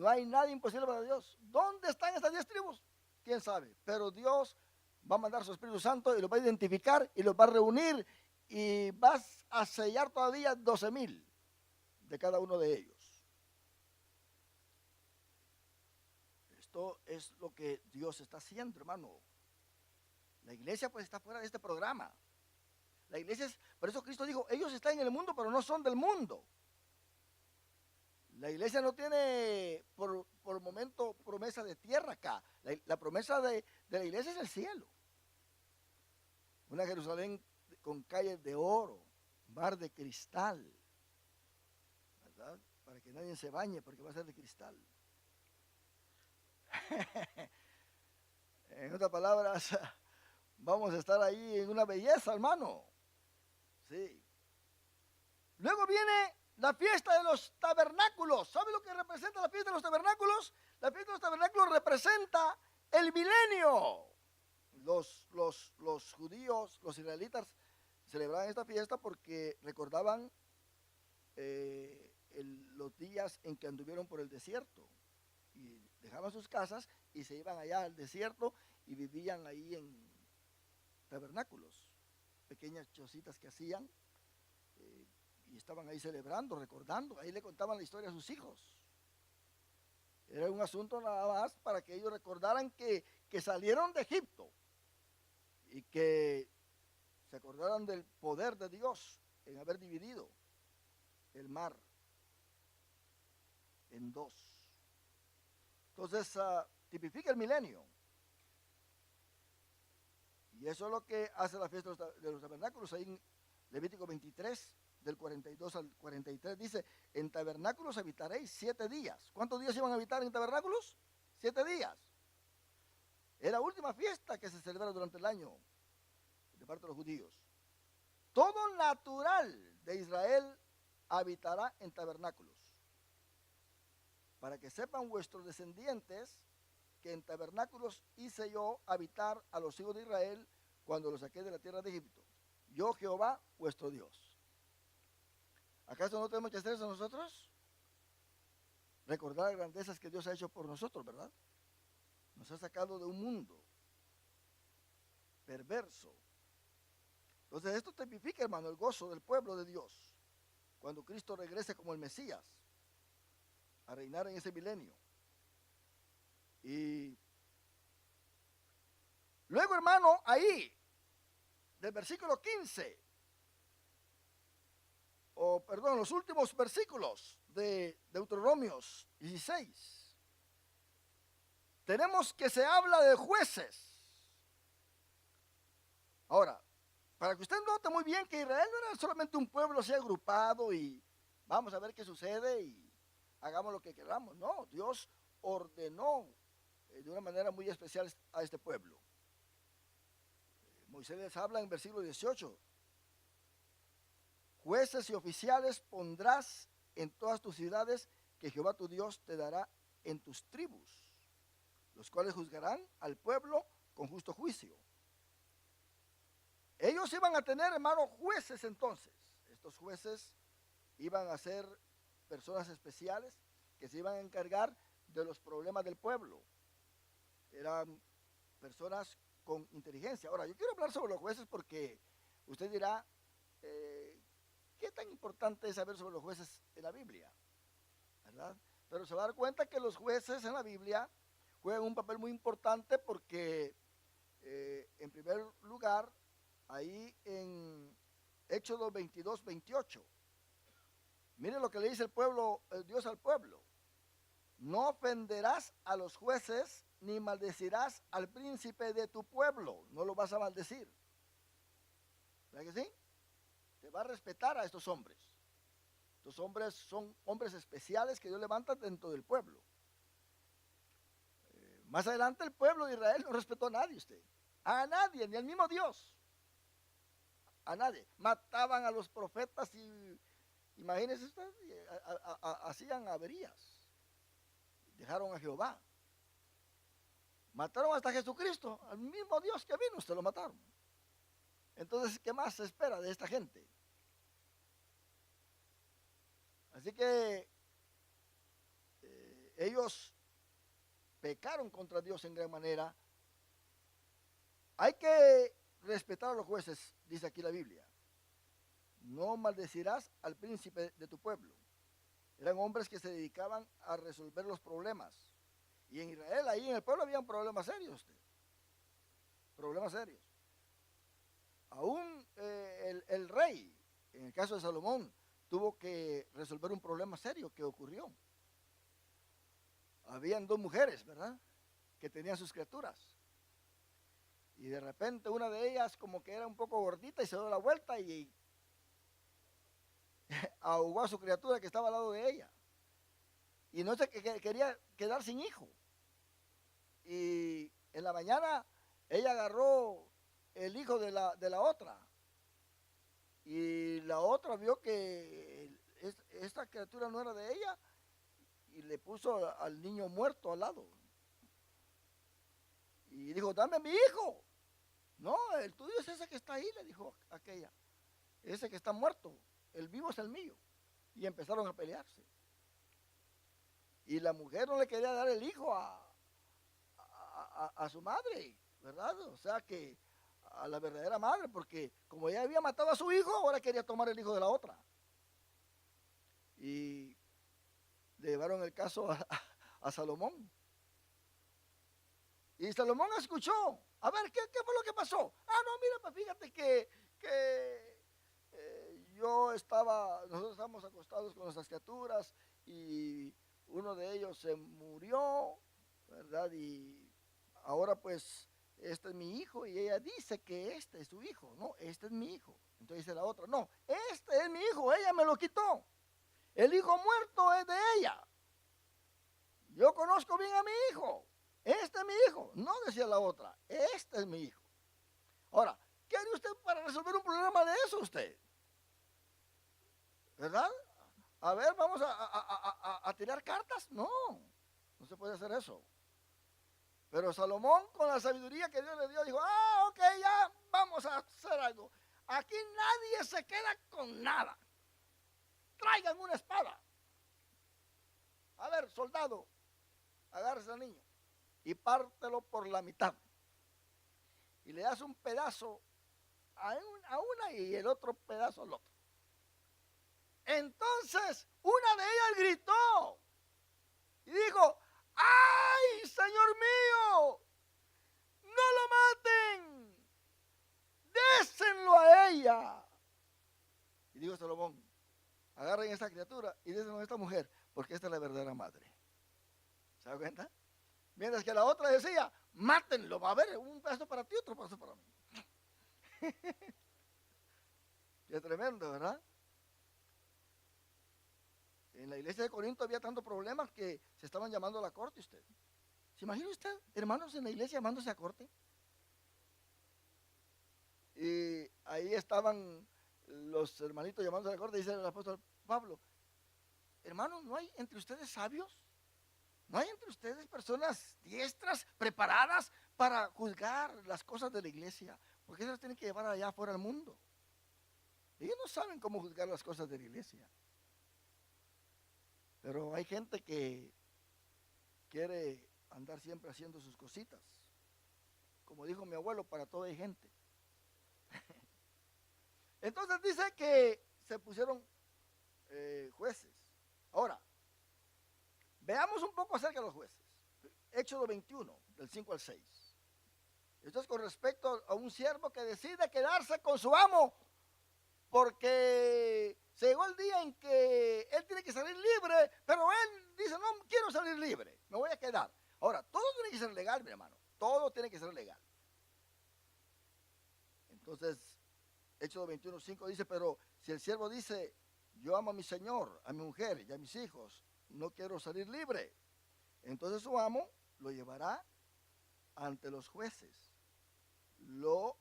hay nada imposible para Dios. ¿Dónde están esas 10 tribus? ¿Quién sabe? Pero Dios va a mandar su Espíritu Santo y los va a identificar y los va a reunir, y vas a sellar todavía 12,000 de cada uno de ellos. Esto es lo que Dios está haciendo, hermano. La iglesia pues está fuera de este programa. La iglesia por eso Cristo dijo, ellos están en el mundo, pero no son del mundo. La iglesia no tiene por momento promesa de tierra acá. La promesa de la iglesia es el cielo. Una Jerusalén con calles de oro, mar de cristal, ¿verdad? Para que nadie se bañe, porque va a ser de cristal. En otras palabras, vamos a estar ahí en una belleza, hermano. Sí. Luego viene la fiesta de los tabernáculos. ¿Sabe lo que representa la fiesta de los tabernáculos? La fiesta de los tabernáculos representa el milenio. Los judíos, los israelitas, celebraban esta fiesta porque recordaban los días en que anduvieron por el desierto. Y dejaban sus casas y se iban allá al desierto y vivían ahí en tabernáculos, pequeñas chocitas que hacían, y estaban ahí celebrando, recordando. Ahí le contaban la historia a sus hijos. Era un asunto nada más para que ellos recordaran que salieron de Egipto y que se acordaran del poder de Dios en haber dividido el mar en dos. Entonces tipifica el milenio. Y eso es lo que hace la fiesta de los tabernáculos. Ahí en Levítico 23, del 42 al 43, dice, en tabernáculos habitaréis 7 días. ¿Cuántos días iban a habitar en tabernáculos? 7 días. Es la última fiesta que se celebra durante el año de parte de los judíos. Todo natural de Israel habitará en tabernáculos. Para que sepan vuestros descendientes que en tabernáculos hice yo habitar a los hijos de Israel cuando los saqué de la tierra de Egipto. Yo, Jehová, vuestro Dios. ¿Acaso no tenemos que hacer eso nosotros? Recordar las grandezas que Dios ha hecho por nosotros, ¿verdad? Nos ha sacado de un mundo perverso. Entonces esto tipifica, hermano, el gozo del pueblo de Dios cuando Cristo regrese como el Mesías a reinar en ese milenio. Y luego, hermano, ahí del versículo 15 los últimos versículos de Deuteronomios 16, tenemos que se habla de jueces. Ahora, para que usted note muy bien que Israel no era solamente un pueblo así agrupado y vamos a ver qué sucede y hagamos lo que queramos. No, Dios ordenó de una manera muy especial a este pueblo. Moisés les habla en versículo 18. Jueces y oficiales pondrás en todas tus ciudades que Jehová tu Dios te dará en tus tribus, los cuales juzgarán al pueblo con justo juicio. Ellos iban a tener, hermanos, jueces entonces. Estos jueces iban a ser personas especiales que se iban a encargar de los problemas del pueblo. Eran personas con inteligencia. Ahora, yo quiero hablar sobre los jueces porque usted dirá, ¿qué tan importante es saber sobre los jueces en la Biblia? ¿Verdad? Pero se va a dar cuenta que los jueces en la Biblia juegan un papel muy importante porque, en primer lugar, ahí en Éxodo 22, 28, mire lo que le dice el pueblo, Dios al pueblo. No ofenderás a los jueces ni maldecirás al príncipe de tu pueblo. No lo vas a maldecir. ¿Verdad que sí? Te va a respetar a estos hombres. Estos hombres son hombres especiales que Dios levanta dentro del pueblo. Más adelante el pueblo de Israel no respetó a nadie usted. A nadie, ni al mismo Dios. A nadie. Mataban a los profetas y imagínense usted, hacían averías. Dejaron a Jehová. Mataron hasta a Jesucristo, al mismo Dios que vino, usted lo mataron. Entonces, ¿qué más se espera de esta gente? Así que ellos pecaron contra Dios en gran manera. Hay que respetar a los jueces, dice aquí la Biblia. No maldecirás al príncipe de tu pueblo. Eran hombres que se dedicaban a resolver los problemas. Y en Israel, ahí en el pueblo, habían problemas serios usted. Problemas serios. Aún el rey, en el caso de Salomón, tuvo que resolver un problema serio que ocurrió. Habían dos mujeres, ¿verdad?, que tenían sus criaturas. Y de repente una de ellas como que era un poco gordita y se dio la vuelta y ahogó a su criatura que estaba al lado de ella. Y no sé, que quería quedar sin hijo. Y en la mañana ella agarró el hijo de la otra. Y la otra vio que esta criatura no era de ella y le puso al niño muerto al lado. Y dijo, dame a mi hijo. No, el tuyo es ese que está ahí, le dijo aquella. Ese que está muerto, el vivo es el mío. Y empezaron a pelearse. Y la mujer no le quería dar el hijo a su madre, ¿verdad? O sea que a la verdadera madre, porque como ella había matado a su hijo, ahora quería tomar el hijo de la otra. Y le llevaron el caso a Salomón. Y Salomón escuchó. A ver, ¿qué fue lo que pasó? Ah, no, mira, pues fíjate que nosotros estábamos acostados con nuestras criaturas y uno de ellos se murió, ¿verdad? Y ahora pues este es mi hijo y ella dice que este es su hijo. No, este es mi hijo. Entonces dice la otra, no, este es mi hijo, ella me lo quitó. El hijo muerto es de ella. Yo conozco bien a mi hijo. Este es mi hijo. No, decía la otra, este es mi hijo. Ahora, ¿qué haría usted para resolver un problema de eso usted? ¿Verdad? A ver, vamos a tirar cartas. No, no se puede hacer eso. Pero Salomón, con la sabiduría que Dios le dio, dijo, ok, ya vamos a hacer algo. Aquí nadie se queda con nada. Traigan una espada. A ver, soldado, agárrese al niño y pártelo por la mitad. Y le das un pedazo a una y el otro pedazo al otro. Entonces, una de ellas gritó y dijo, ¡ay, Señor mío! ¡No lo maten! ¡Désenlo a ella! Y dijo Salomón, agarren maten a esta criatura. Y dicen, no, esta mujer, porque esta es la verdadera madre. ¿Se da cuenta? Mientras que la otra decía, mátenlo, va a haber un pedazo para ti, otro pedazo para mí. Qué tremendo, ¿verdad? En la iglesia de Corinto había tantos problemas que se estaban llamando a la corte usted. ¿Se imagina usted, hermanos, en la iglesia llamándose a corte? Y ahí estaban los hermanitos llamándose a la corte, dice el apóstol Pablo, hermanos, ¿no hay entre ustedes sabios? ¿No hay entre ustedes personas diestras, preparadas para juzgar las cosas de la iglesia? Porque esas tienen que llevar allá afuera al mundo. Ellos no saben cómo juzgar las cosas de la iglesia. Pero hay gente que quiere andar siempre haciendo sus cositas. Como dijo mi abuelo, para todo hay gente. Entonces dice que se pusieron jueces. Ahora, veamos un poco acerca de los jueces. Éxodo 21, del 5 al 6. Esto es con respecto a un siervo que decide quedarse con su amo, porque llegó el día en que él tiene que salir libre, pero él dice, no quiero salir libre, me voy a quedar. Ahora, todo tiene que ser legal, mi hermano, todo tiene que ser legal. Entonces, Éxodo 21, 5 dice, pero si el siervo dice, yo amo a mi señor, a mi mujer y a mis hijos, no quiero salir libre, entonces su amo lo llevará ante los jueces, lo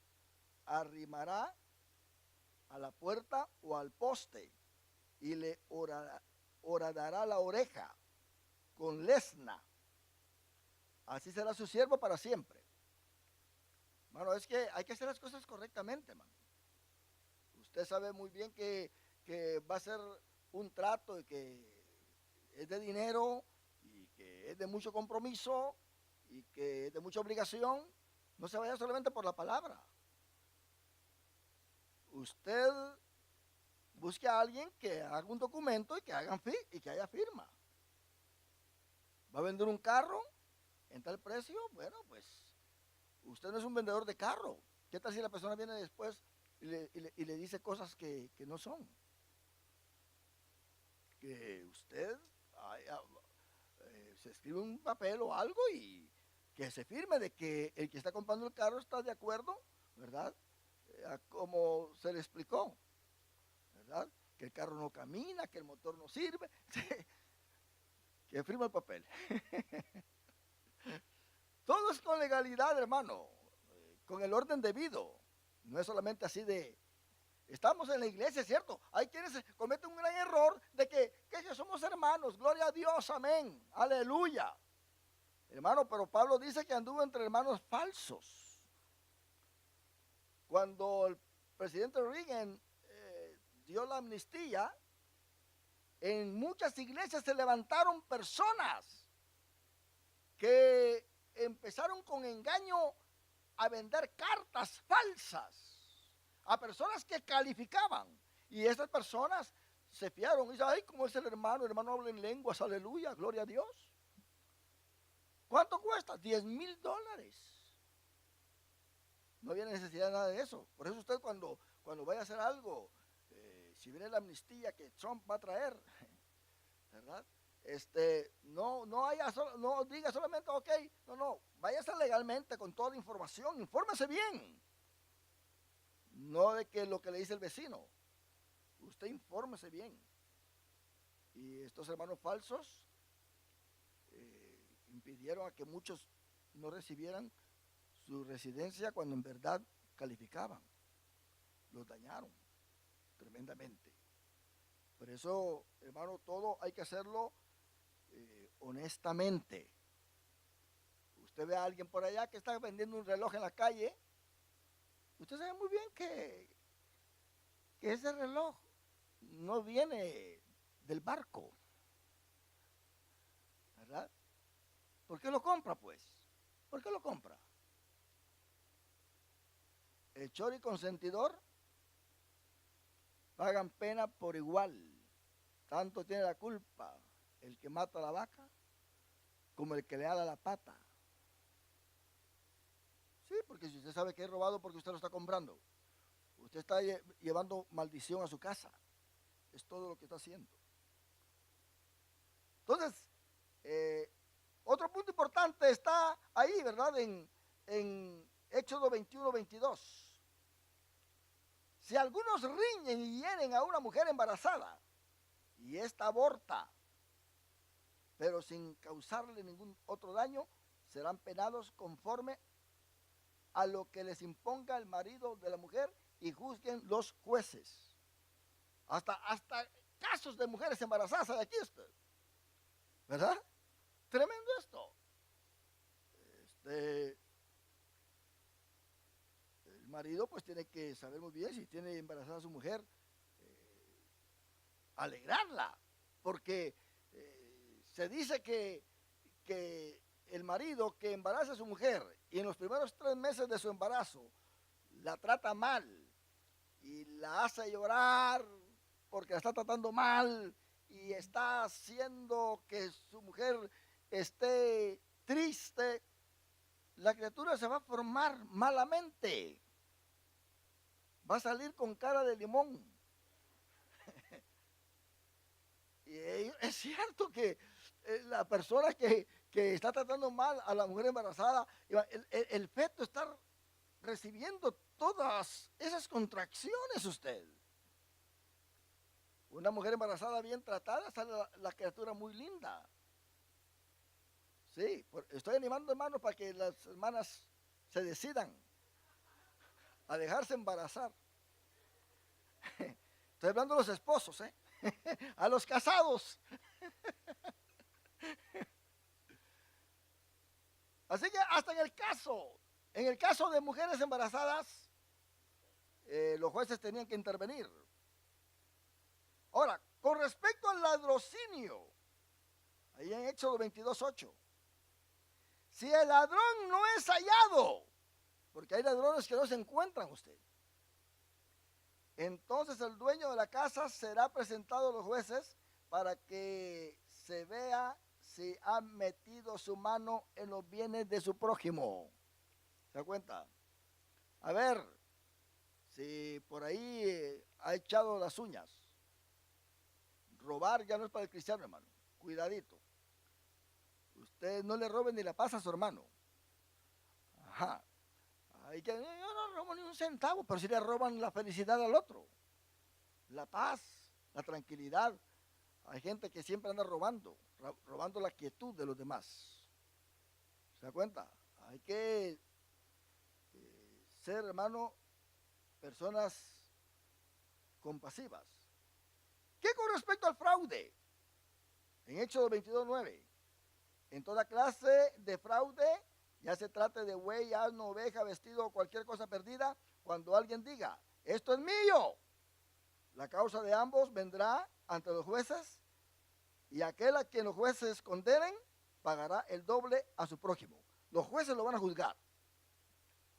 arrimará a la puerta o al poste y le horadará la oreja con lesna. Así será su siervo para siempre. Mano, es que hay que hacer las cosas correctamente, mano. Usted sabe muy bien que va a ser un trato y que es de dinero y que es de mucho compromiso y que es de mucha obligación. No se vaya solamente por la palabra. Usted busque a alguien que haga un documento y que haya firma. ¿Va a vender un carro en tal precio? Bueno, pues usted no es un vendedor de carro. ¿Qué tal si la persona viene después y le dice cosas que no son? Que usted se escribe un papel o algo y que se firme de que el que está comprando el carro está de acuerdo, ¿verdad? Como se le explicó, ¿verdad? Que el carro no camina, que el motor no sirve, que firma el papel. Todo es con legalidad, hermano, con el orden debido. No es solamente así de, estamos en la iglesia, ¿cierto? Hay quienes cometen un gran error de que somos hermanos, gloria a Dios, amén, aleluya. Hermano, pero Pablo dice que anduvo entre hermanos falsos. Cuando el presidente Reagan dio la amnistía, en muchas iglesias se levantaron personas que empezaron con engaño a vender cartas falsas a personas que calificaban. Y esas personas se fiaron y dicen, ay, ¿cómo es el hermano? El hermano habla en lenguas, aleluya, gloria a Dios. ¿Cuánto cuesta? $10,000. No había necesidad de nada de eso. Por eso usted cuando vaya a hacer algo, si viene la amnistía que Trump va a traer, ¿verdad? No diga solamente, ok, no, váyase legalmente con toda la información, infórmese bien. No de que lo que le dice el vecino, usted infórmese bien. Y estos hermanos falsos impidieron a que muchos no recibieran su residencia cuando en verdad calificaban. Los dañaron tremendamente. Por eso, hermano, todo hay que hacerlo honestamente. Usted ve a alguien por allá que está vendiendo un reloj en la calle, usted sabe muy bien que ese reloj no viene del barco, ¿verdad? ¿Por qué lo compra, pues? ¿Por qué lo compra? El choro y consentidor pagan pena por igual. Tanto tiene la culpa el que mata a la vaca como el que le ala la pata. Sí, porque si usted sabe que es robado porque usted lo está comprando, usted está llevando maldición a su casa. Es todo lo que está haciendo. Entonces, otro punto importante está ahí, ¿verdad? En Éxodo 21, 22. Si algunos riñen y hieren a una mujer embarazada y ésta aborta, pero sin causarle ningún otro daño, serán penados conforme a lo que les imponga el marido de la mujer y juzguen los jueces. Hasta casos de mujeres embarazadas de aquí usted, ¿verdad? Tremendo esto. El marido pues tiene que saber muy bien si tiene embarazada a su mujer, alegrarla, porque se dice que el marido que embaraza a su mujer y en los primeros 3 meses de su embarazo la trata mal y la hace llorar porque la está tratando mal y está haciendo que su mujer esté triste, la criatura se va a formar malamente, va a salir con cara de limón. Y es cierto que la persona que está tratando mal a la mujer embarazada, el feto está recibiendo todas esas contracciones usted. Una mujer embarazada bien tratada sale la criatura muy linda. Sí, estoy animando hermanos para que las hermanas se decidan a dejarse embarazar. Estoy hablando a los esposos, a los casados. Así que hasta en el caso de mujeres embarazadas, los jueces tenían que intervenir. Ahora, con respecto al ladrocinio, ahí en Éxodo 22:8, si el ladrón no es hallado, porque hay ladrones que no se encuentran usted, entonces el dueño de la casa será presentado a los jueces para que se vea si ha metido su mano en los bienes de su prójimo. ¿Se da cuenta? A ver, si por ahí ha echado las uñas. Robar ya no es para el cristiano, hermano. Cuidadito. Usted no le robe ni la paz a su hermano. Ajá. Hay que, yo no robo ni un centavo, pero si le roban la felicidad al otro. La paz, la tranquilidad. Hay gente que siempre anda robando la quietud de los demás. ¿Se da cuenta? Hay que ser, hermano, personas compasivas. ¿Qué con respecto al fraude? En Éxodo 22:9, en toda clase de fraude, ya se trate de buey, asno, oveja, vestido o cualquier cosa perdida, cuando alguien diga, esto es mío, la causa de ambos vendrá ante los jueces y aquel a quien los jueces condenen pagará el doble a su prójimo. Los jueces lo van a juzgar.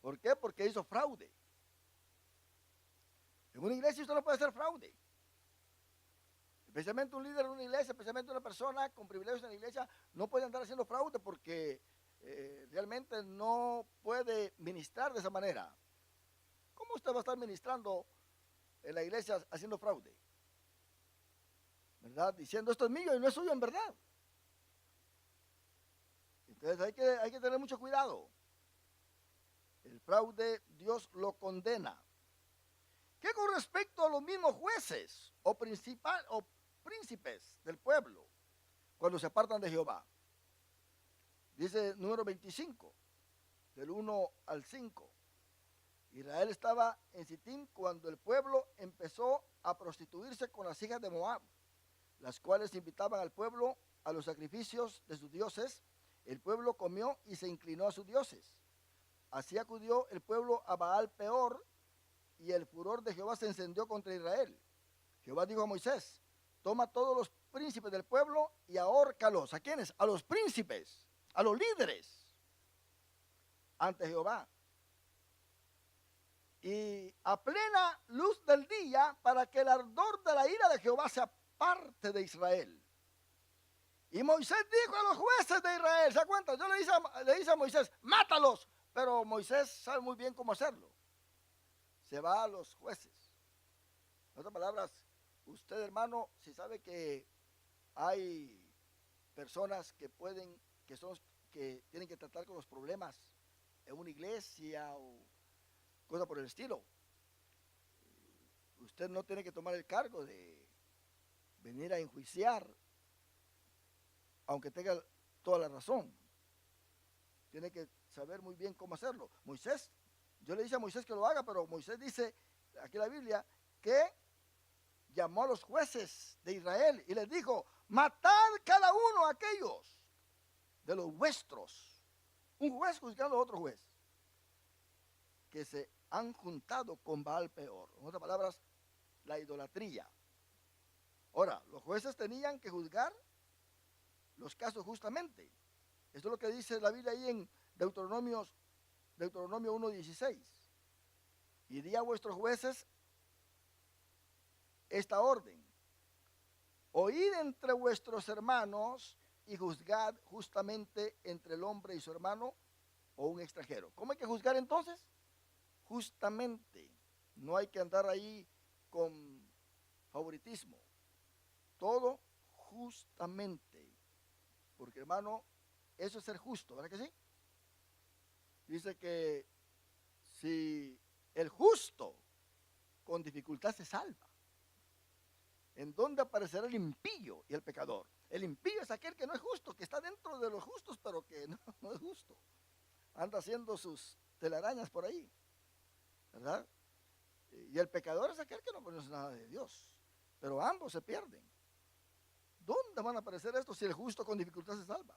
¿Por qué? Porque hizo fraude. En una iglesia usted no puede hacer fraude. Especialmente un líder de una iglesia, especialmente una persona con privilegios en la iglesia, no puede andar haciendo fraude porque realmente no puede ministrar de esa manera. ¿Cómo usted va a estar ministrando en la iglesia haciendo fraude? ¿Verdad? Diciendo esto es mío y no es suyo en verdad. Entonces hay que tener mucho cuidado. El fraude Dios lo condena. ¿Qué con respecto a los mismos jueces o príncipes del pueblo cuando se apartan de Jehová? Dice número 25, del 1 al 5. Israel estaba en Sitín cuando el pueblo empezó a prostituirse con las hijas de Moab, las cuales invitaban al pueblo a los sacrificios de sus dioses. El pueblo comió y se inclinó a sus dioses. Así acudió el pueblo a Baal Peor, y el furor de Jehová se encendió contra Israel. Jehová dijo a Moisés, toma todos los príncipes del pueblo y ahórcalos. ¿A quiénes? A los príncipes, a los líderes, ante Jehová. Y a plena luz del día, para que el ardor de la ira de Jehová se aparte de Israel. Y Moisés dijo a los jueces de Israel, ¿se da cuenta? Yo le dice a Moisés, mátalos. Pero Moisés sabe muy bien cómo hacerlo. Se va a los jueces. En otras palabras, Usted, hermano, si sabe que hay personas que pueden, que tienen que tratar con los problemas en una iglesia o cosa por el estilo, usted no tiene que tomar el cargo de venir a enjuiciar, aunque tenga toda la razón. Tiene que saber muy bien cómo hacerlo. Moisés, yo le dije a Moisés que lo haga, pero Moisés dice, aquí en la Biblia, que llamó a los jueces de Israel y les dijo, matad cada uno a aquellos de los vuestros. Un juez juzgando a otro juez, que se han juntado con Baal peor. En otras palabras, la idolatría. Ahora, los jueces tenían que juzgar los casos justamente. Esto es lo que dice la Biblia ahí en Deuteronomio 1:16. Y di a vuestros jueces esta orden: oíd entre vuestros hermanos y juzgad justamente entre el hombre y su hermano o un extranjero. ¿Cómo hay que juzgar entonces? Justamente. No hay que andar ahí con favoritismo. Todo justamente. Porque, hermano, eso es ser justo, ¿verdad que sí? Dice que si el justo con dificultad se salva, ¿en dónde aparecerá el impío y el pecador? El impío es aquel que no es justo, que está dentro de los justos, pero que no es justo. Anda haciendo sus telarañas por ahí, ¿verdad? Y el pecador es aquel que no conoce nada de Dios. Pero ambos se pierden. ¿Dónde van a aparecer estos si el justo con dificultad se salva?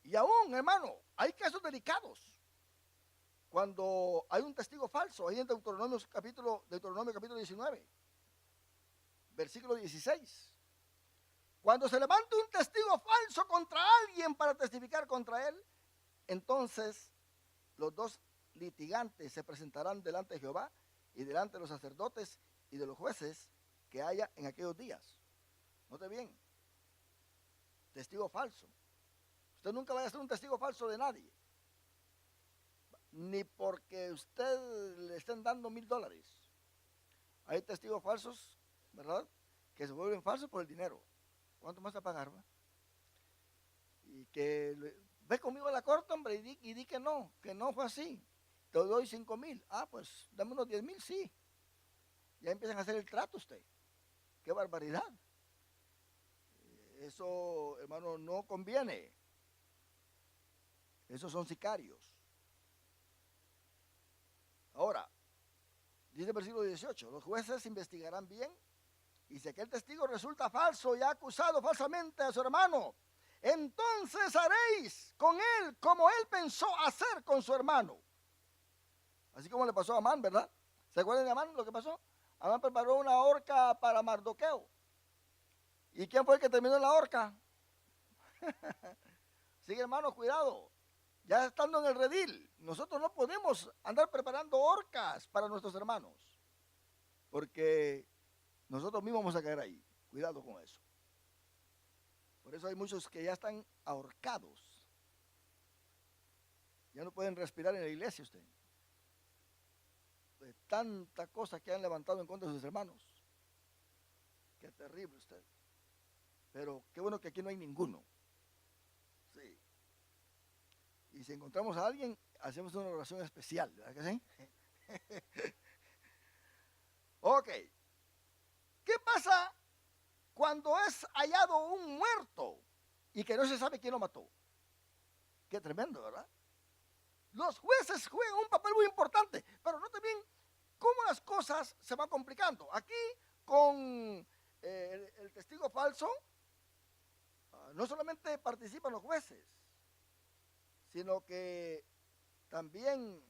Y aún, hermano, hay casos delicados. Cuando hay un testigo falso, ahí en Deuteronomio capítulo 19, versículo 16. Cuando se levante un testigo falso contra alguien para testificar contra él, entonces los dos litigantes se presentarán delante de Jehová y delante de los sacerdotes y de los jueces que haya en aquellos días. Note bien, testigo falso. Usted nunca vaya a ser un testigo falso de nadie, ni porque usted le estén dando $1,000. Hay testigos falsos, ¿verdad?, que se vuelven falsos por el dinero. ¿Cuánto más a pagar, va? Y que ve conmigo a la corte, hombre, y di que no fue así. Te doy 5,000. Ah, pues dame unos 10,000, sí. Ya empiezan a hacer el trato usted. ¡Qué barbaridad! Eso, hermano, no conviene. Esos son sicarios. Ahora, dice el versículo 18, los jueces investigarán bien, y si aquel testigo resulta falso y ha acusado falsamente a su hermano, entonces haréis con él como él pensó hacer con su hermano. Así como le pasó a Amán, ¿verdad? ¿Se acuerdan de Amán lo que pasó? Amán preparó una horca para Mardoqueo. ¿Y quién fue el que terminó en la horca? Sigue, hermano, cuidado. Ya estando en el redil, nosotros no podemos andar preparando horcas para nuestros hermanos, porque nosotros mismos vamos a caer ahí. Cuidado con eso. Por eso hay muchos que ya están ahorcados. Ya no pueden respirar en la iglesia usted. De tanta cosa que han levantado en contra de sus hermanos. Qué terrible usted. Pero qué bueno que aquí no hay ninguno. Sí. Y si encontramos a alguien, hacemos una oración especial, ¿verdad que sí? Ok. ¿Qué pasa cuando es hallado un muerto y que no se sabe quién lo mató? Qué tremendo, ¿verdad? Los jueces juegan un papel muy importante, pero noten bien cómo las cosas se van complicando. Aquí con el testigo falso, no solamente participan los jueces, sino que también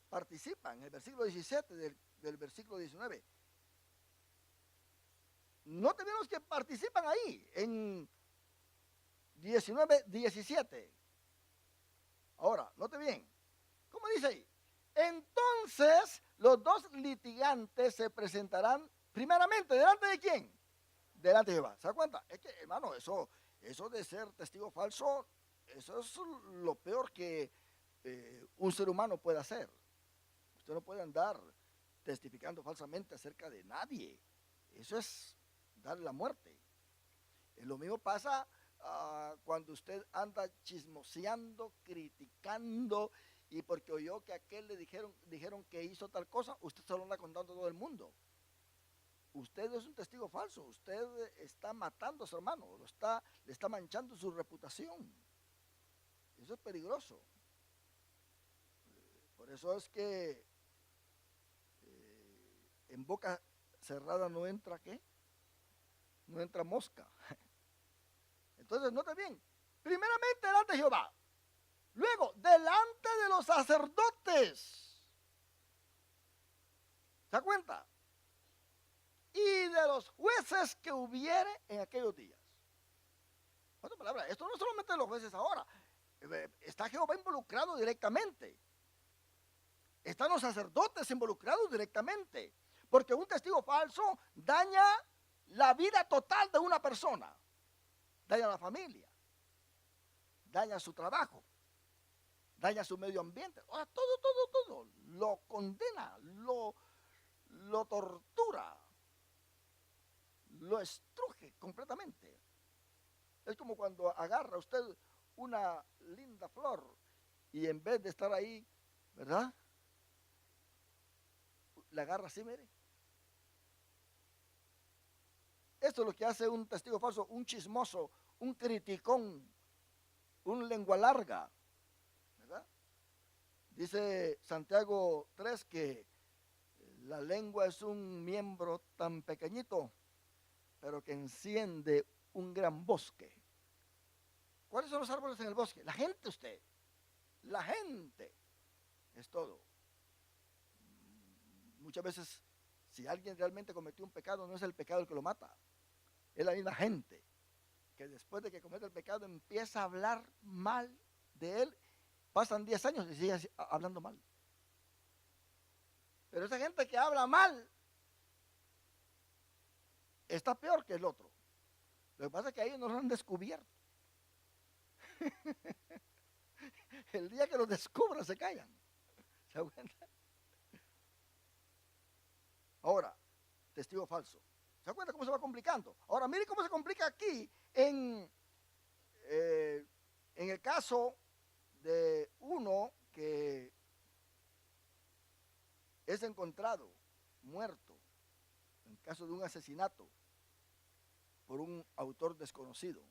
participan, en el versículo 17 del versículo 19. No tenemos que participan ahí, en 19, 17. Ahora, note bien, ¿cómo dice ahí? Entonces, los dos litigantes se presentarán primeramente, ¿delante de quién? Delante de Jehová. ¿Se da cuenta? Es que, hermano, eso de ser testigo falso, eso es lo peor que un ser humano puede hacer. Usted no puede andar testificando falsamente acerca de nadie. Eso es darle la muerte. Lo mismo pasa cuando usted anda chismoseando, criticando, y porque oyó que a aquel le dijeron que hizo tal cosa, usted se lo anda contando a todo el mundo. Usted es un testigo falso, usted está matando a su hermano, le está manchando su reputación. Eso es peligroso. Por eso es que en boca cerrada no entra ¿qué? No entra mosca. Entonces, note bien, primeramente delante de Jehová, luego delante de los sacerdotes. ¿Se da cuenta? Y de los jueces que hubiere en aquellos días. En otras palabras, esto no solamente de los jueces ahora, está Jehová involucrado directamente. Están los sacerdotes involucrados directamente. Porque un testigo falso daña la vida total de una persona. Daña la familia. Daña su trabajo. Daña su medio ambiente. O sea, todo. Lo condena, lo tortura. Lo estruje completamente. Es como cuando agarra usted una linda flor y en vez de estar ahí, ¿verdad? La agarra así, mire. Esto es lo que hace un testigo falso, un chismoso, un criticón, un lengua larga, ¿verdad? Dice Santiago 3 que la lengua es un miembro tan pequeñito, pero que enciende un gran bosque. ¿Cuáles son los árboles en el bosque? La gente, usted. La gente es todo. Muchas veces, si alguien realmente cometió un pecado, no es el pecado el que lo mata. Es la misma gente que después de que comete el pecado empieza a hablar mal de él. Pasan 10 años y sigue hablando mal. Pero esa gente que habla mal está peor que el otro. Lo que pasa es que a ellos no lo han descubierto. El día que los descubran se callan. ¿Se da cuenta? Ahora, testigo falso. ¿Se da cuenta cómo se va complicando? Ahora, mire cómo se complica aquí en el caso de uno que es encontrado muerto, en caso de un asesinato por un autor desconocido.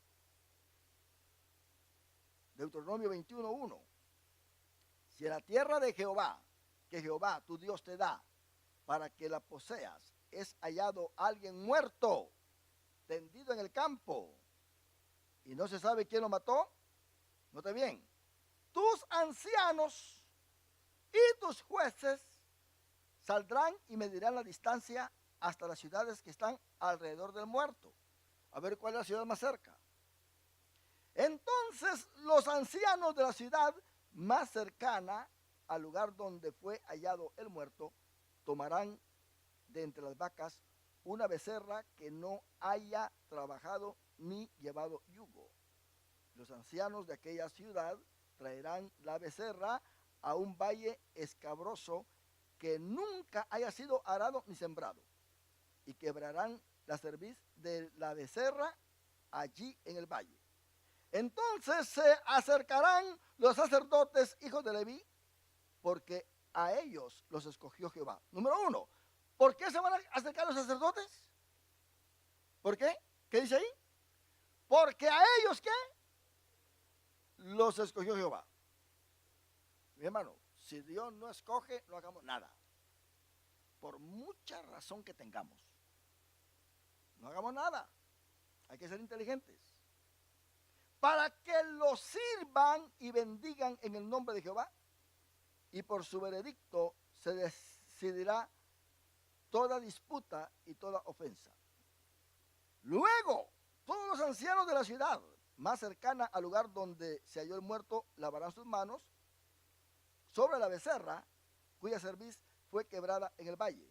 Deuteronomio 21:1. Si en la tierra de Jehová, que Jehová tu Dios te da, para que la poseas, es hallado alguien muerto, tendido en el campo, y no se sabe quién lo mató, note bien, tus ancianos y tus jueces saldrán y medirán la distancia hasta las ciudades que están alrededor del muerto, a ver cuál es la ciudad más cerca. Entonces los ancianos de la ciudad más cercana al lugar donde fue hallado el muerto tomarán de entre las vacas una becerra que no haya trabajado ni llevado yugo. Los ancianos de aquella ciudad traerán la becerra a un valle escabroso que nunca haya sido arado ni sembrado, y quebrarán la cerviz de la becerra allí en el valle. Entonces se acercarán los sacerdotes, hijos de Leví, porque a ellos los escogió Jehová. Número 1, ¿por qué se van a acercar los sacerdotes? ¿Por qué? ¿Qué dice ahí? Porque a ellos, ¿qué? Los escogió Jehová. Mi hermano, si Dios no escoge, no hagamos nada. Por mucha razón que tengamos. No hagamos nada. Hay que ser inteligentes. Para que los sirvan y bendigan en el nombre de Jehová. Y por su veredicto se decidirá toda disputa y toda ofensa. Luego, todos los ancianos de la ciudad más cercana al lugar donde se halló el muerto lavarán sus manos sobre la becerra cuya cerviz fue quebrada en el valle,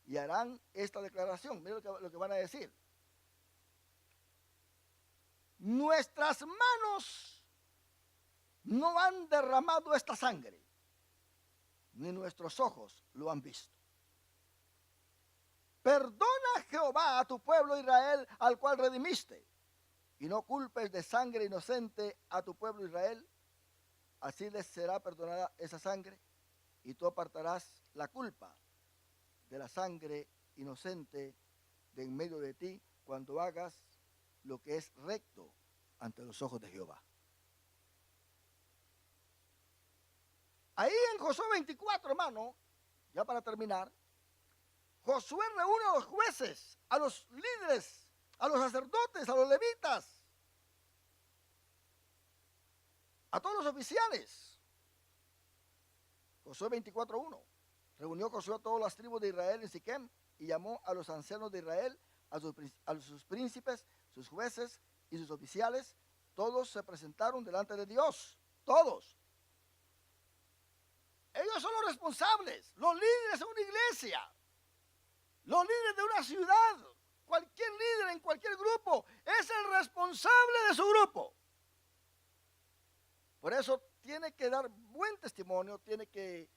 y harán esta declaración. Miren lo que van a decir. Nuestras manos no han derramado esta sangre, ni nuestros ojos lo han visto. Perdona, Jehová, a tu pueblo Israel, al cual redimiste, y no culpes de sangre inocente a tu pueblo Israel. Así les será perdonada esa sangre, y tú apartarás la culpa de la sangre inocente de en medio de ti cuando hagas lo que es recto ante los ojos de Jehová. Ahí en Josué 24, hermano, ya para terminar, Josué reúne a los jueces, a los líderes, a los sacerdotes, a los levitas, a todos los oficiales. Josué 24:1. Reunió Josué a todas las tribus de Israel en Siquem y llamó a los ancianos de Israel, a sus príncipes, sus jueces y sus oficiales. Todos se presentaron delante de Dios. Todos. Ellos son los responsables, los líderes de una iglesia, los líderes de una ciudad. Cualquier líder en cualquier grupo es el responsable de su grupo. Por eso tiene que dar buen testimonio, tiene que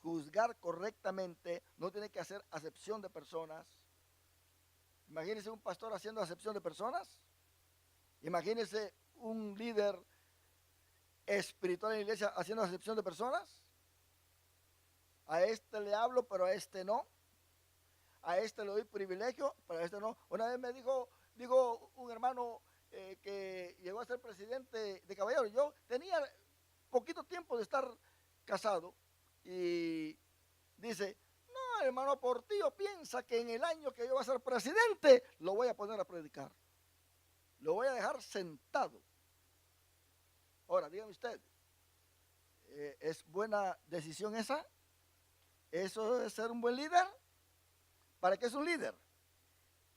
juzgar correctamente, no tiene que hacer acepción de personas. Imagínense un pastor haciendo acepción de personas. Imagínense un líder espiritual en la iglesia haciendo acepción de personas. A este le hablo, pero a este no. A este le doy privilegio, pero a este no. Una vez me dijo un hermano que llegó a ser presidente de Caballeros. Yo tenía poquito tiempo de estar casado y dice, no, hermano Portillo piensa que en el año que yo voy a ser presidente lo voy a poner a predicar. Lo voy a dejar sentado. Ahora, dígame usted, ¿es buena decisión esa? ¿Eso es ser un buen líder? ¿Para qué es un líder?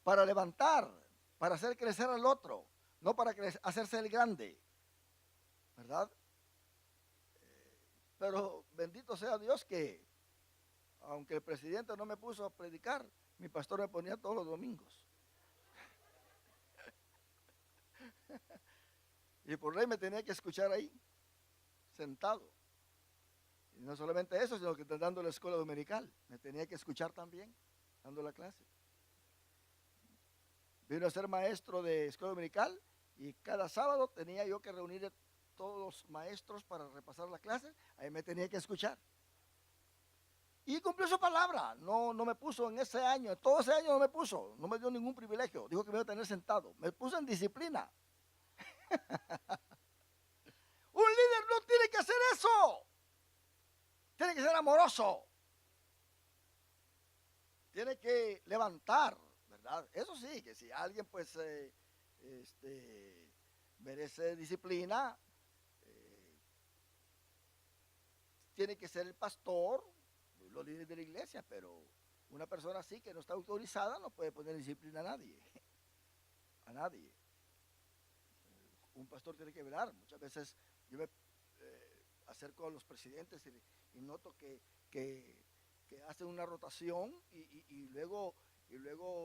Para levantar, para hacer crecer al otro, no para hacerse el grande, ¿verdad? Pero bendito sea Dios que, aunque el presidente no me puso a predicar, mi pastor me ponía todos los domingos. Y por ley me tenía que escuchar ahí, sentado. Y no solamente eso, sino que dando la escuela dominical, me tenía que escuchar también, dando la clase. Vino a ser maestro de escuela dominical y cada sábado tenía yo que reunir a todos los maestros para repasar la clase, ahí me tenía que escuchar. Y cumplió su palabra, no me puso en ese año, todo ese año no me puso, no me dio ningún privilegio, dijo que me iba a tener sentado, me puso en disciplina. Un líder no tiene que hacer eso, tiene que ser amoroso, tiene que levantar, ¿verdad? Eso sí, que si alguien pues merece disciplina, tiene que ser el pastor, los líderes de la iglesia, pero una persona así que no está autorizada no puede poner disciplina a nadie, a nadie. Un pastor tiene que velar. Muchas veces yo me acerco a los presidentes y noto que hacen una rotación y luego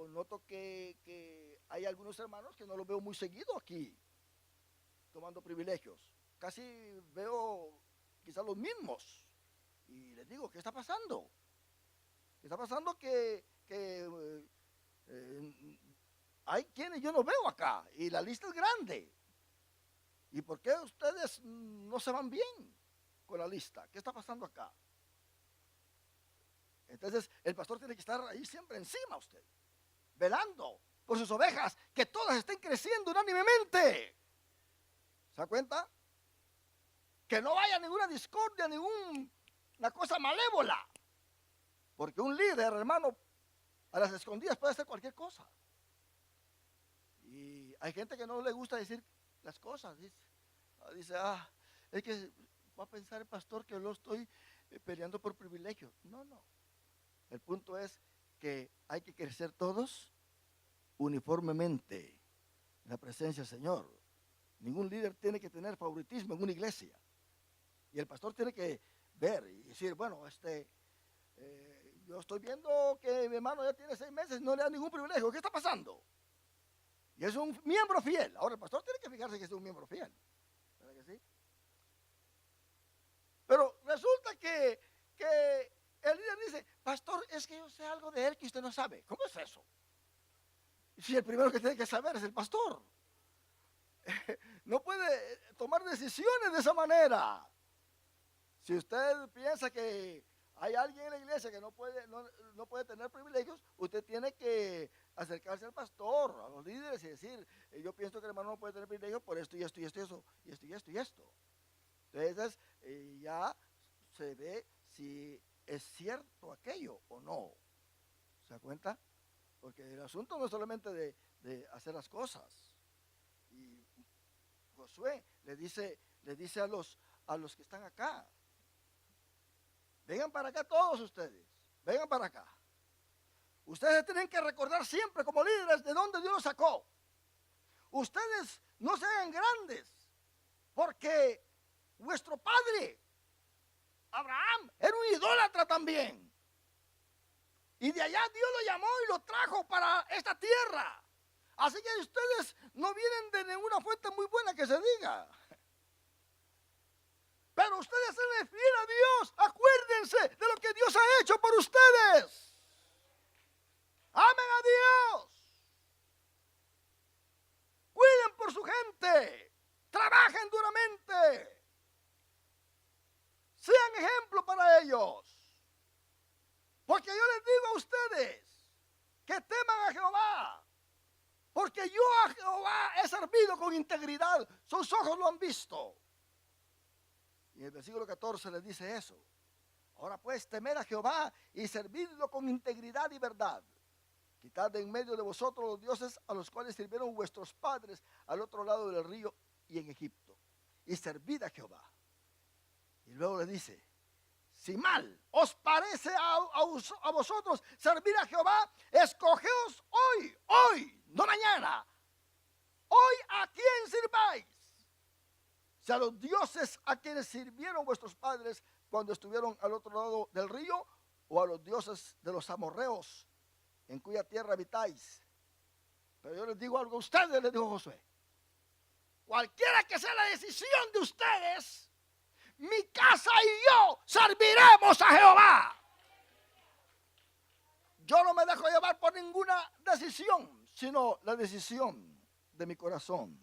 noto que hay algunos hermanos que no los veo muy seguido aquí, tomando privilegios. Casi veo quizás los mismos. Y les digo, ¿qué está pasando? ¿Qué está pasando que hay quienes yo no veo acá y la lista es grande? ¿Y por qué ustedes no se van bien con la lista? ¿Qué está pasando acá? Entonces, el pastor tiene que estar ahí siempre encima usted, velando por sus ovejas, que todas estén creciendo unánimemente. ¿Se da cuenta? Que no haya ninguna discordia, ninguna cosa malévola. Porque un líder, hermano, a las escondidas puede hacer cualquier cosa. Y hay gente que no le gusta decir las cosas. Dice, es que va a pensar el pastor que yo lo estoy peleando por privilegio. No. El punto es que hay que crecer todos uniformemente en la presencia del Señor. Ningún líder tiene que tener favoritismo en una iglesia. Y el pastor tiene que ver y decir, bueno, yo estoy viendo que mi hermano ya tiene 6 meses, no le da ningún privilegio. ¿Qué está pasando? Y es un miembro fiel. Ahora el pastor tiene que fijarse que es un miembro fiel. ¿Verdad que sí? Pero resulta que el líder dice, pastor, es que yo sé algo de él que usted no sabe. ¿Cómo es eso? Si el primero que tiene que saber es el pastor. No puede tomar decisiones de esa manera. Si usted piensa que hay alguien en la iglesia que no puede tener privilegios, usted tiene que acercarse al pastor, a los líderes y decir, yo pienso que el hermano no puede tener privilegios por esto y esto y esto y esto y esto y esto y esto. Entonces ya se ve si es cierto aquello o no. ¿Se da cuenta? Porque el asunto no es solamente de hacer las cosas. Y Josué le dice a los que están acá, vengan para acá todos ustedes, vengan para acá. Ustedes tienen que recordar siempre como líderes de dónde Dios los sacó. Ustedes no se hagan grandes, porque vuestro padre, Abraham, era un idólatra también. Y de allá Dios lo llamó y lo trajo para esta tierra. Así que ustedes no vienen de ninguna fuente muy buena que se diga. Pero ustedes sean fiel a Dios. Acuérdense de lo que Dios ha hecho por ustedes. Amen a Dios. Cuiden por su gente. Trabajen duramente. Sean ejemplo para ellos. Porque yo les digo a ustedes que teman a Jehová. Porque yo a Jehová he servido con integridad. Sus ojos lo han visto. Y en el versículo 14 les dice eso. Ahora pues, temed a Jehová y servidlo con integridad y verdad. Quitad de en medio de vosotros los dioses a los cuales sirvieron vuestros padres al otro lado del río y en Egipto. Y servid a Jehová. Y luego le dice, si mal os parece a vosotros servir a Jehová, escogeos hoy, no mañana. Hoy a quién sirváis. Si a los dioses a quienes sirvieron vuestros padres cuando estuvieron al otro lado del río, o a los dioses de los amorreos en cuya tierra habitáis. Pero yo les digo algo a ustedes, les dijo Josué. Cualquiera que sea la decisión de ustedes, mi casa y yo serviremos a Jehová. Yo no me dejo llevar por ninguna decisión, sino la decisión de mi corazón,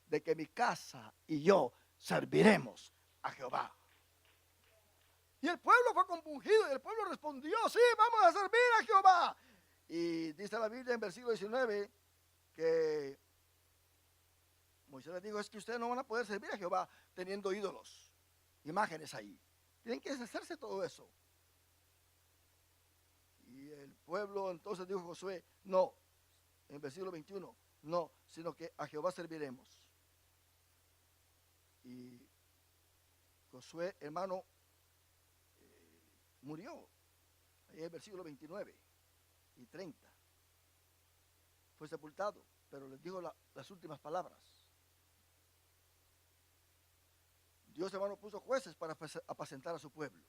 de que mi casa y yo serviremos a Jehová. Y el pueblo fue compungido y el pueblo respondió, sí, vamos a servir a Jehová. Y dice la Biblia en versículo 19 que Moisés les dijo, es que ustedes no van a poder servir a Jehová teniendo ídolos, imágenes ahí. Tienen que deshacerse de todo eso. Y el pueblo entonces dijo Josué, no, en versículo 21, no, sino que a Jehová serviremos. Y Josué, hermano, murió. Ahí en el versículo 29 y 30. Fue sepultado, pero les dijo las últimas palabras. Dios, hermano, puso jueces para apacentar a su pueblo.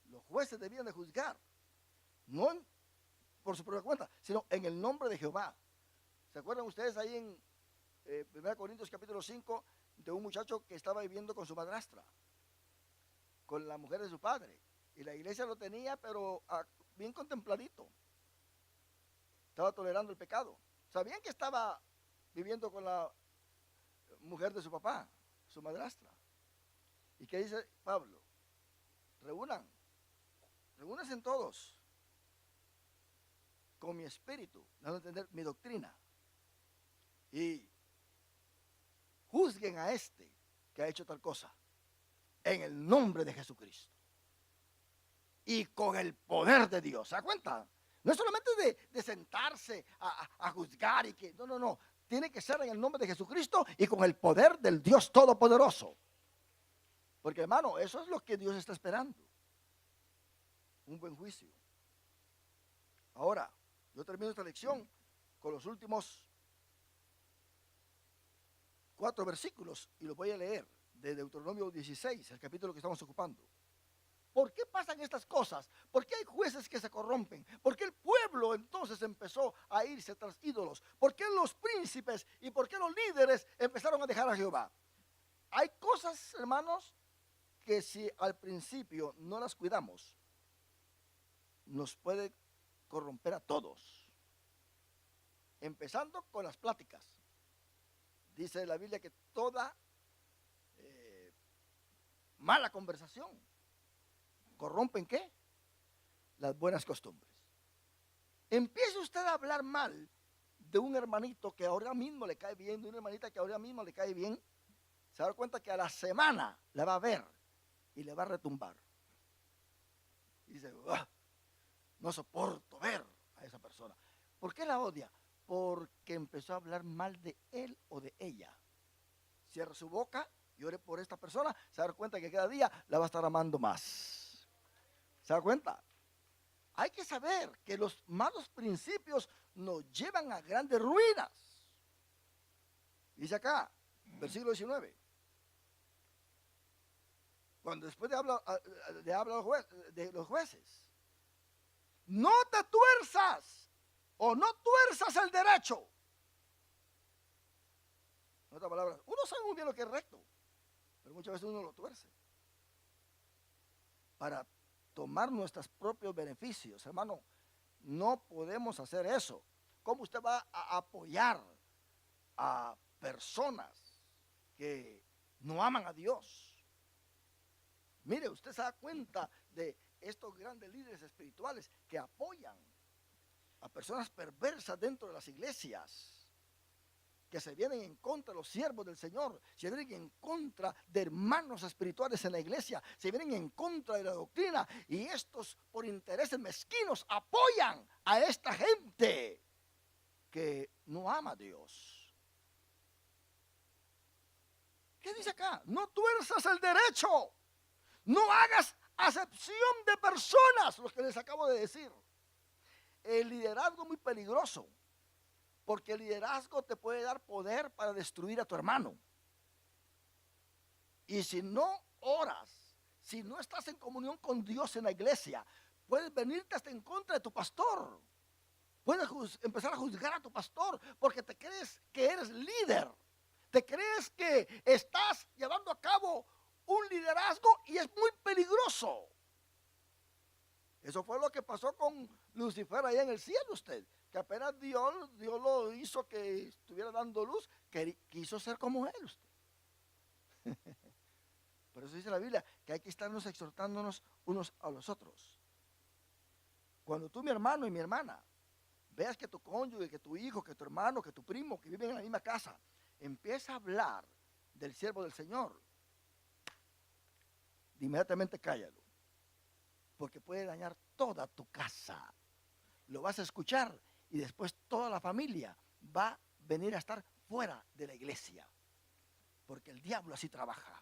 Los jueces debían de juzgar, no por su propia cuenta, sino en el nombre de Jehová. ¿Se acuerdan ustedes ahí en 1 Corintios capítulo 5 de un muchacho que estaba viviendo con su madrastra, con la mujer de su padre? Y la iglesia lo tenía, pero bien contempladito. Estaba tolerando el pecado. Sabían que estaba viviendo con la mujer de su papá, su madrastra. ¿Y qué dice Pablo? Reúnanse todos con mi espíritu, dando a entender mi doctrina. Y juzguen a este que ha hecho tal cosa en el nombre de Jesucristo y con el poder de Dios. ¿Se da cuenta? No es solamente de sentarse a juzgar y que no, tiene que ser en el nombre de Jesucristo y con el poder del Dios Todopoderoso. Porque, hermano, eso es lo que Dios está esperando, un buen juicio. Ahora, yo termino esta lección con los últimos 4 versículos y los voy a leer de Deuteronomio 16, el capítulo que estamos ocupando. ¿Por qué pasan estas cosas? ¿Por qué hay jueces que se corrompen? ¿Por qué el pueblo entonces empezó a irse tras ídolos? ¿Por qué los príncipes y por qué los líderes empezaron a dejar a Jehová? Hay cosas, hermanos, que si al principio no las cuidamos, nos puede corromper a todos. Empezando con las pláticas. Dice la Biblia que toda mala conversación corrompen ¿qué? Las buenas costumbres. Empiece usted a hablar mal de un hermanito que ahora mismo le cae bien, de una hermanita que ahora mismo le cae bien, se da cuenta que a la semana la va a ver y le va a retumbar. Y dice, no soporto ver a esa persona. ¿Por qué la odia? Porque empezó a hablar mal de él o de ella. Cierra su boca y ore por esta persona, se da cuenta que cada día la va a estar amando más. ¿Se da cuenta? Hay que saber que los malos principios nos llevan a grandes ruinas. Dice acá, versículo 19. Cuando después de hablar de los jueces, no te tuerzas o no tuerzas el derecho. En otras palabras, uno sabe muy bien lo que es recto, pero muchas veces uno lo tuerce para tomar nuestros propios beneficios. Hermano, no podemos hacer eso. ¿Cómo usted va a apoyar a personas que no aman a Dios? Mire, usted se da cuenta de estos grandes líderes espirituales que apoyan a personas perversas dentro de las iglesias, que se vienen en contra de los siervos del Señor, se vienen en contra de hermanos espirituales en la iglesia, se vienen en contra de la doctrina, y estos por intereses mezquinos apoyan a esta gente que no ama a Dios. ¿Qué dice acá? No tuerzas el derecho, no hagas acepción de personas, lo que les acabo de decir. El liderazgo es muy peligroso, porque el liderazgo te puede dar poder para destruir a tu hermano. Y si no oras, si no estás en comunión con Dios en la iglesia, puedes venirte hasta en contra de tu pastor. Puedes empezar a juzgar a tu pastor porque te crees que eres líder. Te crees que estás llevando a cabo un liderazgo y es muy peligroso. Eso fue lo que pasó con Lucifer allá en el cielo, usted. Que apenas Dios lo hizo que estuviera dando luz, que quiso ser como él, usted. Por eso dice la Biblia que hay que estarnos exhortándonos unos a los otros. Cuando tú, mi hermano y mi hermana, veas que tu cónyuge, que tu hijo, que tu hermano, que tu primo, que viven en la misma casa, empieza a hablar del siervo del Señor, inmediatamente cállalo, porque puede dañar toda tu casa. Lo vas a escuchar y después toda la familia va a venir a estar fuera de la iglesia, porque el diablo así trabaja.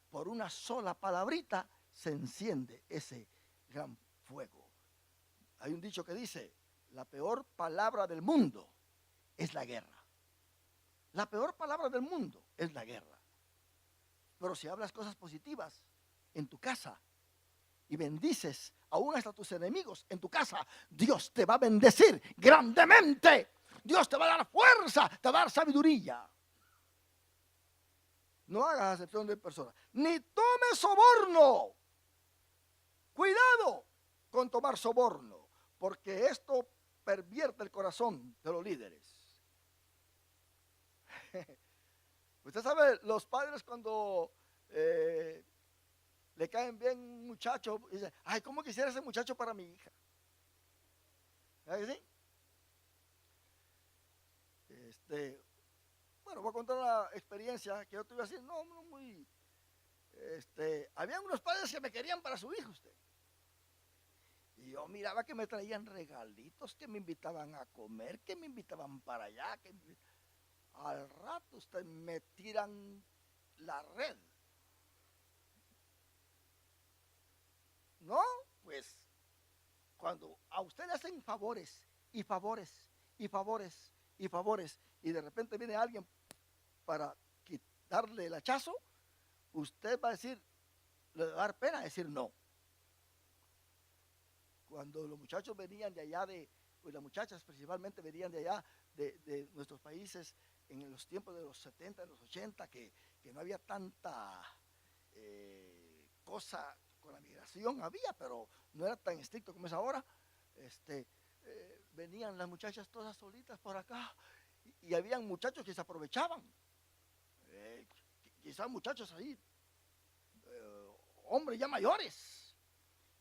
Por una sola palabrita se enciende ese gran fuego. Hay un dicho que dice, la peor palabra del mundo es la guerra. La peor palabra del mundo es la guerra. Pero si hablas cosas positivas en tu casa y bendices aún hasta tus enemigos en tu casa, Dios te va a bendecir grandemente. Dios te va a dar fuerza, te va a dar sabiduría. No hagas acepción de personas, ni tomes soborno. Cuidado con tomar soborno, porque esto pervierte el corazón de los líderes. Usted sabe, los padres cuando le caen bien un muchacho, dicen, ay, ¿cómo quisiera ese muchacho para mi hija? ¿Verdad que sí? Bueno, voy a contar una experiencia que yo tuve así, no muy, había unos padres que me querían para su hijo, usted. Y yo miraba que me traían regalitos, que me invitaban a comer, que me invitaban para allá, al rato usted me tiran la red. No, pues cuando a usted le hacen favores y favores y favores y favores y de repente viene alguien para quitarle el hachazo, usted va a decir, le va a dar pena decir no. Cuando los muchachos venían de allá, pues las muchachas principalmente venían de allá, de nuestros países, en los tiempos de los 70, de los 80, que no había tanta cosa con la migración había, pero no era tan estricto como es ahora. Venían las muchachas todas solitas por acá y habían muchachos que se aprovechaban. Quizás muchachos ahí, hombres ya mayores,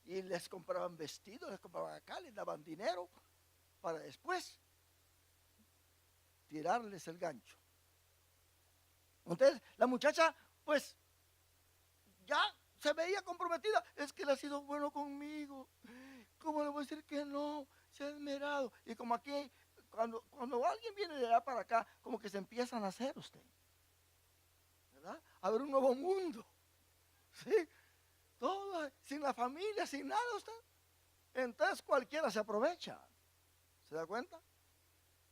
y les compraban vestidos, les compraban acá, les daban dinero para después tirarles el gancho. Entonces la muchacha pues ya se veía comprometida. Es que él ha sido bueno conmigo, ¿cómo le voy a decir que no? Se ha esmerado. Y como aquí, cuando alguien viene de allá para acá, como que se empiezan a hacer usted, ¿verdad? A ver un nuevo mundo, ¿sí? Todo, sin la familia, sin nada usted. Entonces cualquiera se aprovecha. ¿Se da cuenta?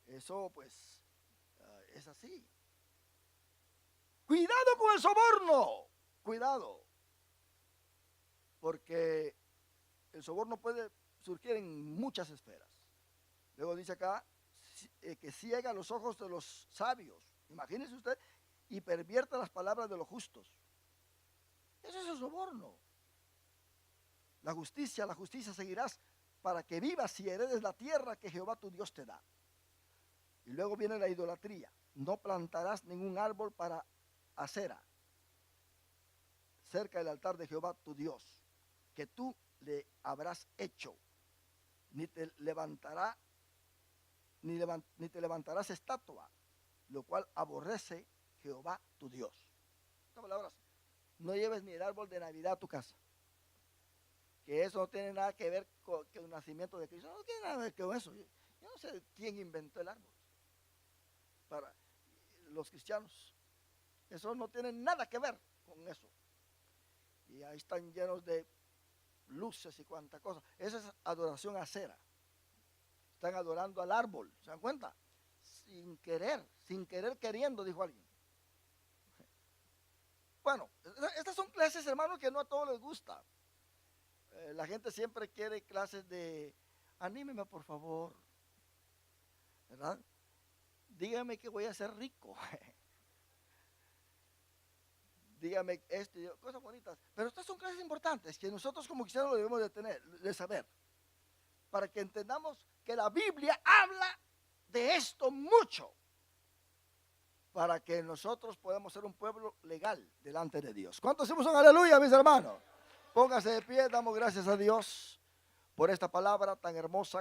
Eso pues es así. Cuidado con el soborno. Cuidado. Porque el soborno puede surgir en muchas esferas. Luego dice acá que ciega los ojos de los sabios. Imagínese usted, y pervierte las palabras de los justos. Eso es el soborno. La justicia seguirás para que vivas y heredes la tierra que Jehová tu Dios te da. Y luego viene la idolatría. No plantarás ningún árbol para acera cerca del altar de Jehová tu Dios, que tú le habrás hecho, ni te levantarás estatua, lo cual aborrece Jehová tu Dios. En otras palabras, no lleves ni el árbol de Navidad a tu casa, que eso no tiene nada que ver con el nacimiento de Cristo, no tiene nada que ver con eso. Yo no sé quién inventó el árbol para los cristianos. Eso no tiene nada que ver con eso. Y ahí están llenos de luces y cuanta cosa. Esa es adoración acera. Están adorando al árbol, ¿se dan cuenta? Sin querer queriendo, dijo alguien. Bueno, estas son clases, hermanos, que no a todos les gusta. La gente siempre quiere clases de, anímeme por favor, ¿verdad? Dígame que voy a ser rico. Dígame esto, cosas bonitas. Pero estas son clases importantes que nosotros como cristianos lo debemos de tener, de saber, para que entendamos que la Biblia habla de esto mucho, para que nosotros podamos ser un pueblo legal delante de Dios. ¿Cuántos decimos un aleluya, mis hermanos? Póngase de pie, damos gracias a Dios por esta palabra tan hermosa.